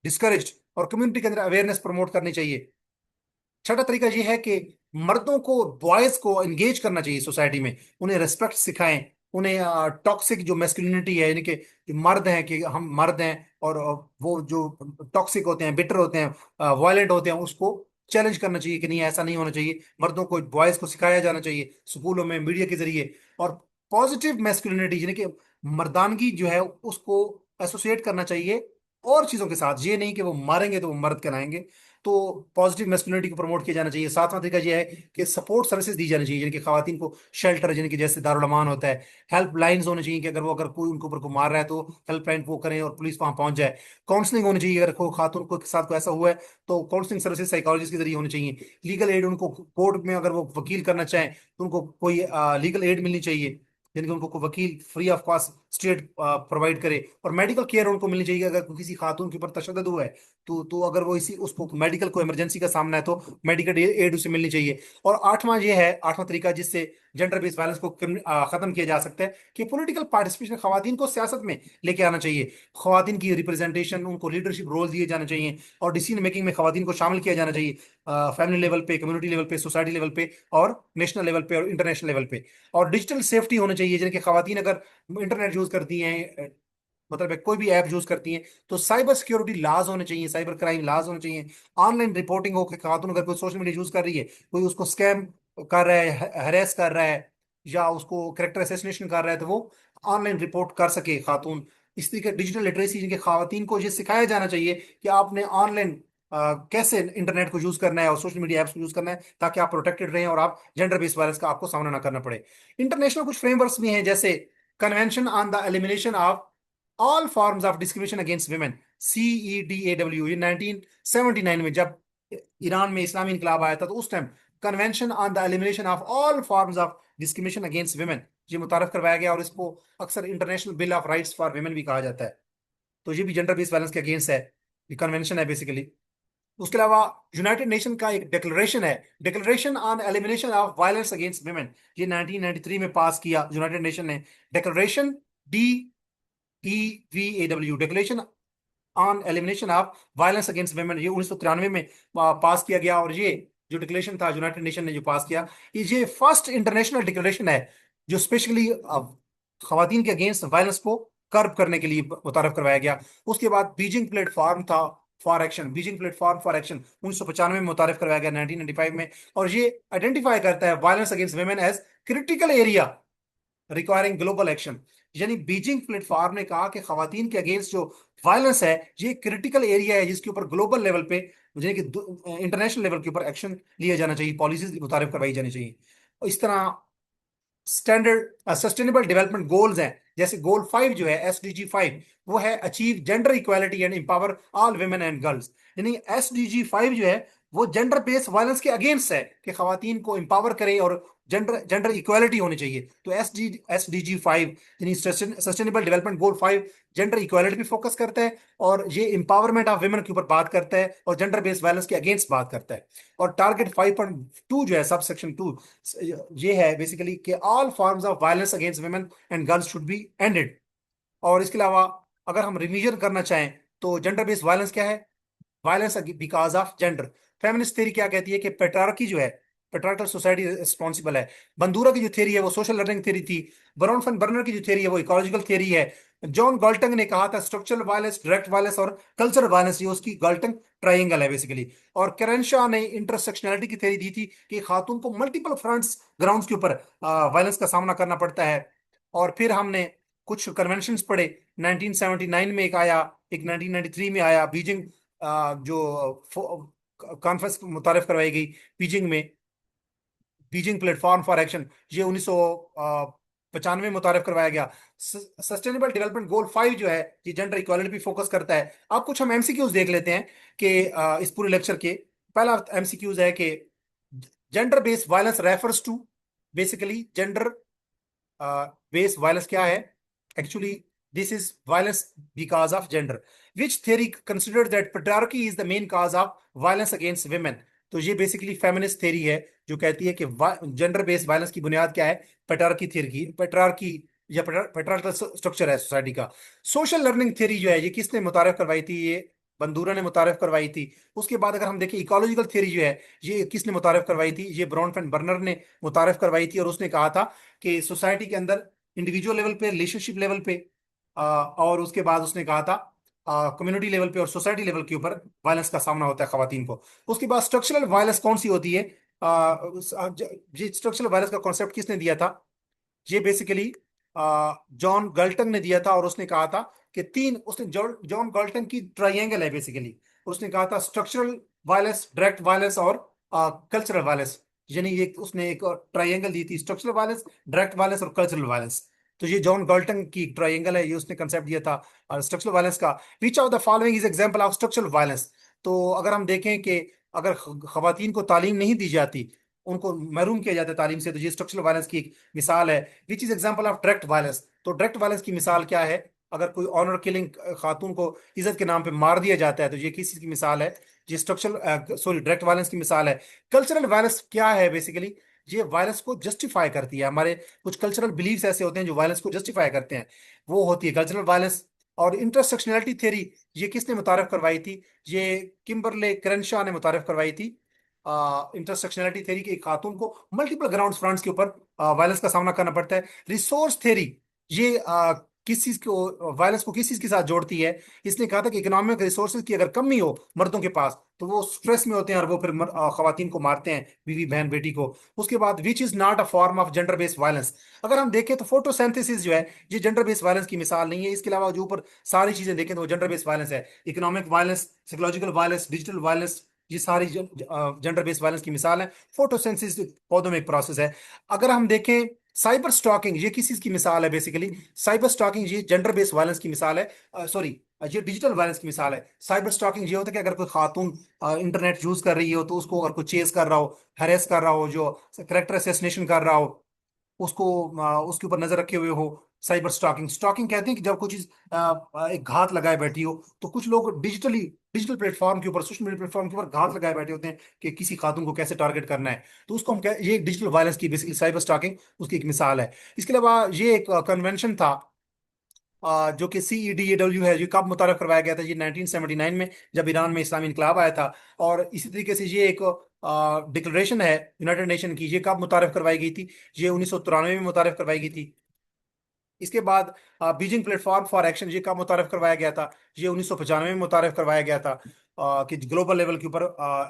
A: discouraged, और कम्युनिटी के अंदर अवेयरनेस प्रमोट करनी चाहिए। छठा तरीका ये है कि मर्दों को, बॉयज को एंगेज करना चाहिए सोसाइटी में, उन्हें रिस्पेक्ट सिखाएं, उन्हें टॉक्सिक जो मैस्कुलिनिटी है, यानी कि जो मर्द हैं कि हम मर्द हैं, और वो जो टॉक्सिक होते हैं, बिटर होते हैं, वायलेंट होते हैं, उसको चैलेंज करना चाहिए कि नहीं, ऐसा नहीं होना चाहिए। मर्दों को, बॉयज को सिखाया जाना चाहिए स्कूलों में, मीडिया के जरिए। और पॉजिटिव मैस्कुलिनिटी, यानी कि मर्दानगी जो है उसको एसोसिएट करना चाहिए और चीजों के साथ, ये नहीं कि वो मारेंगे तो वो मर्द कहलाएंगे। तो पॉजिटिव मैस्कुलिनिटी को प्रमोट किया जाना चाहिए। सातवां तरीका यह है कि सपोर्ट सर्विसेज दी जानी चाहिए, जिनकी खवातीन को शेल्टर, जिनकी जैसे दारुल अमान होता है, हेल्प लाइन्स होनी चाहिए कि अगर कोई उनके ऊपर को मार रहा है तो हेल्प लाइन को करें और पुलिस वहां पहुंच जाए। काउंसलिंग होनी चाहिए, अगर कोई खातून को के साथ कोई ऐसा हुआ है तो काउंसलिंग सर्विसेज साइकोलॉजिस्ट के जरिए होनी चाहिए। लीगल एड, उनको कोर्ट में अगर वो वकील करना चाहें तो उनको कोई लीगल एड मिलनी चाहिए, जिनके उनको कोई वकील free of cost state provide करे। और मेडिकल केयर उनको मिलनी चाहिए, अगर किसी खातून के ऊपर तशद्दुद हुआ है तो अगर वो इसी उसको मेडिकल को इमरजेंसी का सामना है तो मेडिकल एड उसे मिलनी चाहिए। और आठवां तरीका जिससे जेंडर बेस्ड वायलेंस को खत्म किया जा सकता है, कि पॉलिटिकल पार्टिसिपेशन, खवातीन को सियासत में लेके आना चाहिए। खवातीन की रिप्रेजेंटेशन, उनको लीडरशिप रोल दिए जाने चाहिए, और डिसीजन मेकिंग में खवातीन को शामिल किया जाना चाहिए, फैमिली लेवल पे, कम्युनिटी लेवल पे, सोसाइटी लेवल पे, और नेशनल लेवल पे, और इंटरनेशनल लेवल पे। और डिजिटल सेफ्टी होनी चाहिए, जिनके खवातीन अगर इंटरनेट यूज करती हैं, मतलब है कोई भी ऐप यूज करती हैं, तो साइबर सिक्योरिटी लॉज होने चाहिए, साइबर क्राइम लॉज होने चाहिए। ऑनलाइन रिपोर्टिंग हो कि खातून अगर कोई सोशल मीडिया यूज कर रही है, कोई उसको स्कैम कर रहा है, हरेस कर रहा है, या उसको करेक्टर असैसिनेशन कर रहा है, तो वो ऑनलाइन रिपोर्ट कर सके खातून। इस तरीके डिजिटल लिटरेसी, जिनके खातन को ये सिखाया जाना चाहिए कि आपने ऑनलाइन कैसे इंटरनेट को यूज करना है और सोशल मीडिया एप्स को यूज करना है, ताकि आप प्रोटेक्टेड रहें और आप जेंडर बेस्ड वायलेंस का आपको सामना ना करना पड़े। इंटरनेशनल कुछ फ्रेमवर्क्स भी हैं, जैसे convention on the elimination of all forms of discrimination against women, CEDAW, ये 1979 में जब ईरान में इस्लामी इनकलाब आया था, तो उस time convention on the elimination of all forms of discrimination against women ये मुतारफ करवाया गया, और इसको अक्सर international bill of rights for women भी कहा जाता है। तो ये भी जेंडर बेस्ड वायलेंस के अगेंस्ट है, ये कन्वेंशन है बेसिकली। उसके अलावा यूनाइटेड नेशन का एक डिक्लेरेशन है, declaration on elimination of violence against women, ये 1993 में पास किया यूनाइटेड नेशन ने। Declaration, DEVAW, declaration on elimination of violence against women, ये 1993 में पास किया गया। और ये जो डिक्लेरेशन था यूनाइटेड नेशन ने जो पास किया, ये फर्स्ट इंटरनेशनल डिक्लेरेशन है जो स्पेशली खवातीन के अगेंस्ट वायलेंस को कर्ब करने के लिए मुतारफ करवाया गया। उसके बाद बीजिंग प्लेटफॉर्म था for action, Beijing platform for action 1995 में मुतारफ करवाया गया, 1995 में। और ये आइडेंटिफाई करता है violence against women as critical area requiring global action. यानी बीजिंग प्लेटफॉर्म ने कहा कि खवातीन के अगेंस्ट जो वायलेंस है, ये क्रिटिकल एरिया है जिसके ऊपर ग्लोबल लेवल पे, यानी कि इंटरनेशनल लेवल के ऊपर एक्शन लिया जाना चाहिए, पॉलिसीज मुतारिफ करवाई जानी चाहिए। और इस तरह स्टैंडर्ड सस्टेनेबल डेवलपमेंट गोल्स हैं, जैसे गोल 5 जो है, SDG 5, वो है achieve gender equality and empower all women and girls. यानी SDG 5 जो है वो जेंडर बेस्ड वायलेंस के अगेंस्ट है, कि खवातीन को एम्पावर करे और जेंडर जेंडर इक्वालिटी होनी चाहिए। तो SDG 5 यानी sustainable development goal 5 gender equality पे फोकस करता है, और ये एम्पावरमेंट ऑफ वुमेन के ऊपर बात करता है, और जेंडर बेस्ड वायलेंस के अगेंस्ट बात करता है। और टारगेट 5.2 जो है, सब सेक्शन 2, ये है बेसिकली कि all forms of violence against women and girls should be ended. और इसके अलावा अगर हम रिवीजन करना चाहें तो जेंडर बेस्ड वायलेंस क्या है? Violence because of gender. Feminist theory क्या कहती है कि पेट्रार्की जो है, पेट्रार्कल सोसाइटी रिस्पॉन्सिबल है। बंदूरा की जो थ्योरी है वो सोशल लर्निंग थ्योरी थी। बरॉन फन बर्नर की जो थ्योरी है वो इकोलॉजिकल थ्योरी है। जॉन गॉल्टंग ने कहा था स्ट्रक्चरल वायलेंस, डायरेक्ट वायलेंस और कल्चरल वायलेंस, ये उसकी गॉल्टंग ट्राइंगल है बेसिकली। और कैरेंशा ने इंटरसेक्शनैलिटी की थ्योरी दी थी कि खातून को मल्टीपल फ्रंट्स, ग्राउंड्स के ऊपर वायलेंस का सामना करना पड़ता है। और फिर हमने कुछ कन्वेंशंस पढ़े, 1979 में एक आया, एक 1993 में आया, बीजिंग जो कॉन्फ्रेंस मुतारिफ करवाई गई बीजिंग में, बीजिंग प्लेटफॉर्म फॉर एक्शन, ये 1995 में मुतारिफ करवाया गया। सस्टेनेबल डेवलपमेंट गोल 5 जो है ये जेंडर इक्वालिटी पे फोकस करता है। अब कुछ हम एमसीक्यूज देख लेते हैं कि इस पूरे लेक्चर के। पहला एमसीक्यूज है कि gender based violence refers to, basically gender based violence क्या है? Actually this is violence because of gender, which theory consider that patriarchy is the main cause of violence against women. तो ये basically feminist theory है जो कहती है कि gender based violence की बुनियाद क्या है? पेट्रियार्की थ्योरी की, पेट्रियार्की या पेट्रियार्कल स्ट्रक्चर है सोसाइटी का। सोशल लर्निंग थ्योरी जो है ये किसने मुतारिफ करवाई थी? ये बंदूरा ने मुतारिफ करवाई थी। उसके बाद अगर हम देखें इकोलॉजिकल थ्योरी जो है ये किसने मुतारिफ करवाई थी? ये ब्रॉनफेन बर्नर ने मुतारिफ करवाई थी, और उसने कहा था कि सोसाइटी के अंदर इंडिविजुअल लेवल पे, रिलेशनशिप लेवल पे, और उसके बाद उसने कहा था कम्युनिटी लेवल पे और सोसाइटी लेवल के ऊपर वायलेंस का सामना होता है खवातीन को। उसके बाद स्ट्रक्चरल वायलेंस कौन सी होती है? ये स्ट्रक्चरल वायलेंस का कॉन्सेप्ट किसने दिया था? ये बेसिकली जॉन गल्टन ने दिया था, और उसने कहा था कि तीन, उसने जॉन गल्टन की ट्राइंगल है बेसिकली। उसने कहा था स्ट्रक्चरल वायलेंस, डायरेक्ट वायलेंस और कल्चरल वायलेंस। यानी ये उसने एक ट्राइंगल दी थी, स्ट्रक्चरल वायलेंस, डायरेक्ट वायलेंस और कल्चरल वायलेंस। तो ये जॉन गल्टन की ट्राइंगल है, ये उसने कंसेप्ट दिया था स्ट्रक्चरल वायलेंस का। Which of the following is example of structural violence? तो अगर हम देखें कि अगर खवातीन को तालीम नहीं दी जाती, उनको महरूम किया जाता है तालीम से, तो ये स्ट्रक्चरल वायलेंस की एक मिसाल है। Which is example of direct violence? तो डायरेक्ट वायलेंस की मिसाल क्या है? अगर कोई ऑनर किलिंग, खातून को इज्जत के नाम पे मार दिया जाता है, तो ये किस चीज की मिसाल है? ये स्ट्रक्चरल सॉरी डायरेक्ट वायलेंस की मिसाल है। कल्चरल वायलेंस क्या है? बेसिकली ये वायलेंस को जस्टिफाई करती है। हमारे कुछ कल्चरल बिलीव्स ऐसे होते हैं जो वायलेंस को जस्टिफाई करते हैं, वो होती है कल्चरल वायलेंस। और इंटरसेक्शनैलिटी थ्योरी ये किसने मुतारिफ करवाई थी? ये किम्बरले क्रैनशॉ ने मुतारिफ करवाई थी। इंटरसेक्शनैलिटी थ्योरी के एक खातून को मल्टीपल ग्राउंड फ्रंट्स के ऊपर वायलेंस का सामना करना पड़ता है। रिसोर्स थ्योरी ये किस चीज को, वायलेंस को किस चीज के साथ जोड़ती है? इसने कहा था कि इकोनॉमिक रिसोर्सेज की अगर कमी हो मर्दों के पास, तो वो स्ट्रेस में होते हैं और वो फिर खवातीन को मारते हैं, बीवी बहन बेटी को। उसके बाद which is not a form of gender based violence? अगर हम देखें तो फोटोसिंथेसिस जो है ये जेंडर बेस्ड वायलेंस की मिसाल नहीं है। इसके अलावा जो ऊपर सारी चीजें देखें तो वो जेंडर बेस्ड वायलेंस है। Economic violence, psychological violence, digital violence, ये सारी जेंडर बेस्ड वायलेंस की मिसाल है। फोटोसिंथेसिस पौधों में एक प्रोसेस है। अगर हम देखें साइबर स्टॉकिंग ये किस चीज की मिसाल है? बेसिकली साइबर स्टॉकिंग ये जेंडर बेस्ड वायलेंस की मिसाल है, सॉरी ये डिजिटल वायलेंस की मिसाल है। साइबर स्टॉकिंग ये होता है कि अगर कोई खातून इंटरनेट यूज कर रही हो, तो उसको अगर कोई चेस कर रहा हो, हैरेस कर रहा हो, जो करेक्टर असैसिनेशन कर रहा हो, उसको उसके ऊपर नजर रखे हुए हो, साइबर स्टॉकिंग। स्टॉकिंग कहते हैं कि जब कोई चीज एक घात लगाए बैठी हो, तो कुछ लोग डिजिटल प्लेटफॉर्म के ऊपर, सोशल मीडिया प्लेटफॉर्म के ऊपर घात लगाए बैठे होते हैं कि किसी खातून को कैसे टारगेट करना है। तो उसको ये डिजिटल वायलेंस की बेसिकली साइबर स्टॉकिंग उसकी एक मिसाल है। इसके अलावा ये एक कन्वेंशन था जो कि CEDAW है, ये कब मुतारफ करवाया गया था? ये 1979 में, जब ईरान में इस्लामी इनकलाब आया था। और इसी तरीके से ये एक डिक्लेरेशन है यूनाइटेड नेशन की, ये कब मुतारफ करवाई गई थी? ये 1993 में मुतारफ करवाई गई थी। इसके बाद बीजिंग प्लेटफॉर्म फॉर एक्शन ये कब मुतारफ करवाया गया था? ये 1995 में मुतारफ करवाया गया था कि ग्लोबल लेवल के ऊपर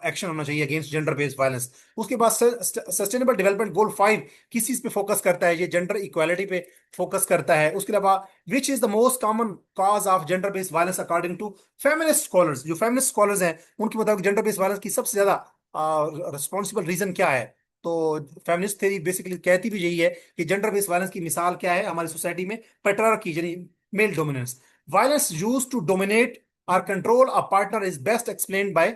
A: एक्शन होना चाहिए अगेंस्ट जेंडर बेस्ड वायलेंस। उसके बाद सस्टेनेबल डेवलपमेंट गोल 5 किस चीज पे फोकस करता है? ये जेंडर इक्वालिटी पे फोकस करता है। उसके अलावा which is the most common cause of gender based violence according to feminist scholars? जो फेमिनिस्ट स्कॉलर्स हैं उनके मुताबिक जेंडर बेस्ड वायलेंस की सबसे ज्यादा रिस्पॉन्सिबल रीजन क्या है? तो फेमिनिस्ट थ्योरी बेसिकली कहती भी यही है कि जेंडर बेस्ड वायलेंस की मिसाल क्या है हमारी सोसाइटी में? पेट्रियार्की यानी male dominance. Violence used to dominate और control a partner is best explained by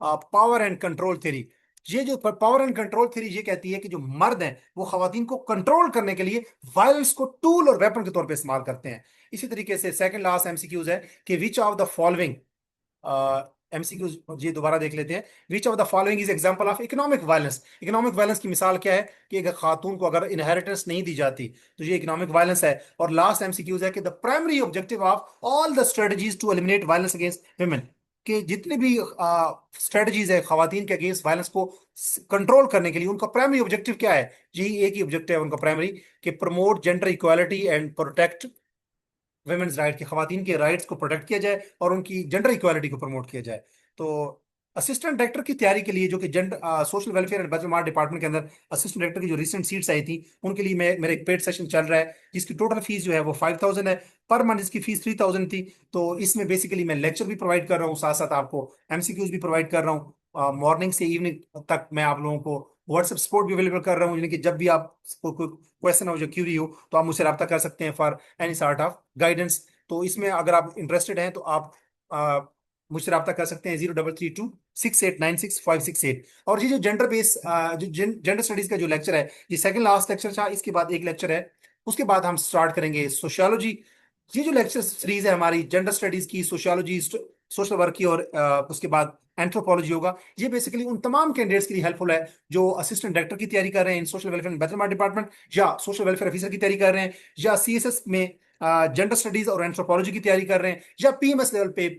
A: power and control theory. ये जो पावर एंड कंट्रोल थ्योरी ये कहती है कि जो मर्द हैं वो खवातीन को कंट्रोल करने के लिए वायलेंस को टूल और वेपन के तौर पे इस्तेमाल करते हैं। इसी तरीके से सेकंड लास्ट एमसीक्यूज है कि which of the following, MCQs ये दोबारा देख लेते हैं। Which of the following is example of economic violence? Economic violence की मिसाल क्या है? कि अगर खातून को अगर इनहेरिटेंस नहीं दी जाती, तो ये इकोनॉमिक वायलेंस है। और लास्ट एमसीक्यूज है कि the primary objective of all the strategies to eliminate violence against women, कि जितने भी स्ट्रेटजीज है खातन के अगेंस्ट वायलेंस को कंट्रोल करने के लिए, उनका प्राइमरी ऑब्जेक्टिव क्या है? यही एक ही ऑब्जेक्टिव है उनका प्राइमरी, कि promote gender equality and protect women's right, की खवातीन के राइट्स को प्रोटेक्ट किया जाए और उनकी जेंडर इक्वालिटी को प्रमोट किया जाए। तो असिस्टेंट डायरेक्टर की तैयारी के लिए, जो कि gender social welfare and bachelor mart department के अंदर असिस्टेंट डायरेक्टर की जो रिसेंट सीट्स आई थी, उनके लिए मैं मेरा एक पेड सेशन चल रहा है, जिसकी टोटल फीस जो है वो 5000 है। पर मंथ इसकी फीस 3000 थी। तो इसमें बेसिकली मैं लेक्चर भी प्रोवाइड कर रहा हूँ, साथ साथ आपको एमसीक्यूज भी प्रोवाइड कर रहा हूँ। मॉर्निंग से इवनिंग तक मैं आप लोगों को व्हाट्सएप सपोर्ट भी अवेलेबल कर रहा हूँ, यानी कि जब भी आप कोई क्वेश्चन हो, जो क्यूरी हो, तो आप मुझसे रब्ता कर सकते हैं for any sort of guidance. तो इसमें अगर आप इंटरेस्टेड हैं तो आप आ, मुझसे रब्ता कर सकते हैं 03326896 568। और ये जो जेंडर बेस जो जेंडर स्टडीज का जो लेक्चर है, ये सेकंड लास्ट लेक्चर था, इसके बाद एक लेक्चर है, उसके बाद हम स्टार्ट करेंगे सोशियोलॉजी। ये जो लेक्चर सीरीज है हमारी जेंडर स्टडीज की, सोशियोलॉजी, सोशल वर्क की, और उसके बाद एंथ्रोपोलॉजी होगा। ये बेसिकली उन तमाम कैंडिडेट्स के लिए हेल्पफुल है जो असिस्टेंट डायरेक्टर की तैयारी कर रहे हैं in social welfare and betterment department, या सोशल वेलफेयर ऑफिसर की तैयारी कर रहे हैं, या सीएसएस में जेंडर स्टडीज और एंथ्रोपोलॉजी की तैयारी कर रहे हैं, या पीएमएस लेवल पे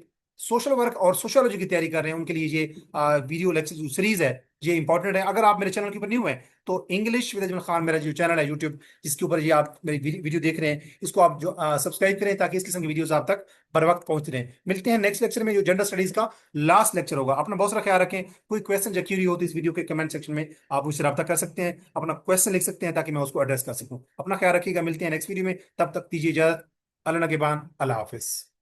A: सोशल वर्क और सोशियोलॉजी की तैयारी कर रहे हैं, उनके लिए ये वीडियो लेक्चर जो सीरीज है ये इंपॉर्टेंट है। अगर आप मेरे चैनल के ऊपर न्यू हैं तो इंग्लिश विद अजमल खान मेरा जो चैनल है यूट्यूब, जिसके ऊपर ये आप मेरी वीडियो देख रहे हैं, इसको आप जो सब्सक्राइब करें ताकि इस किस्म की वीडियोस आप तक बर वक्त पहुंच रहे हैं। मिलते हैं नेक्स्ट लेक्चर में, जो जेंडर स्टडीज का लास्ट लेक्चर होगा। अपना बहुत सारा ख्याल रखें। कोई क्वेश्चन या क्यूरी हो तो इस वीडियो के कमेंट सेक्शन में आप मुझसे रब्ता कर सकते हैं, अपना क्वेश्चन लिख सकते हैं ताकि मैं उसको एड्रेस कर सकूं। अपना ख्याल रखिएगा, मिलते हैं नेक्स्ट वीडियो में, तब तक दीजिए इजाजत। अल्लाह के बान, अल्लाह हाफिज।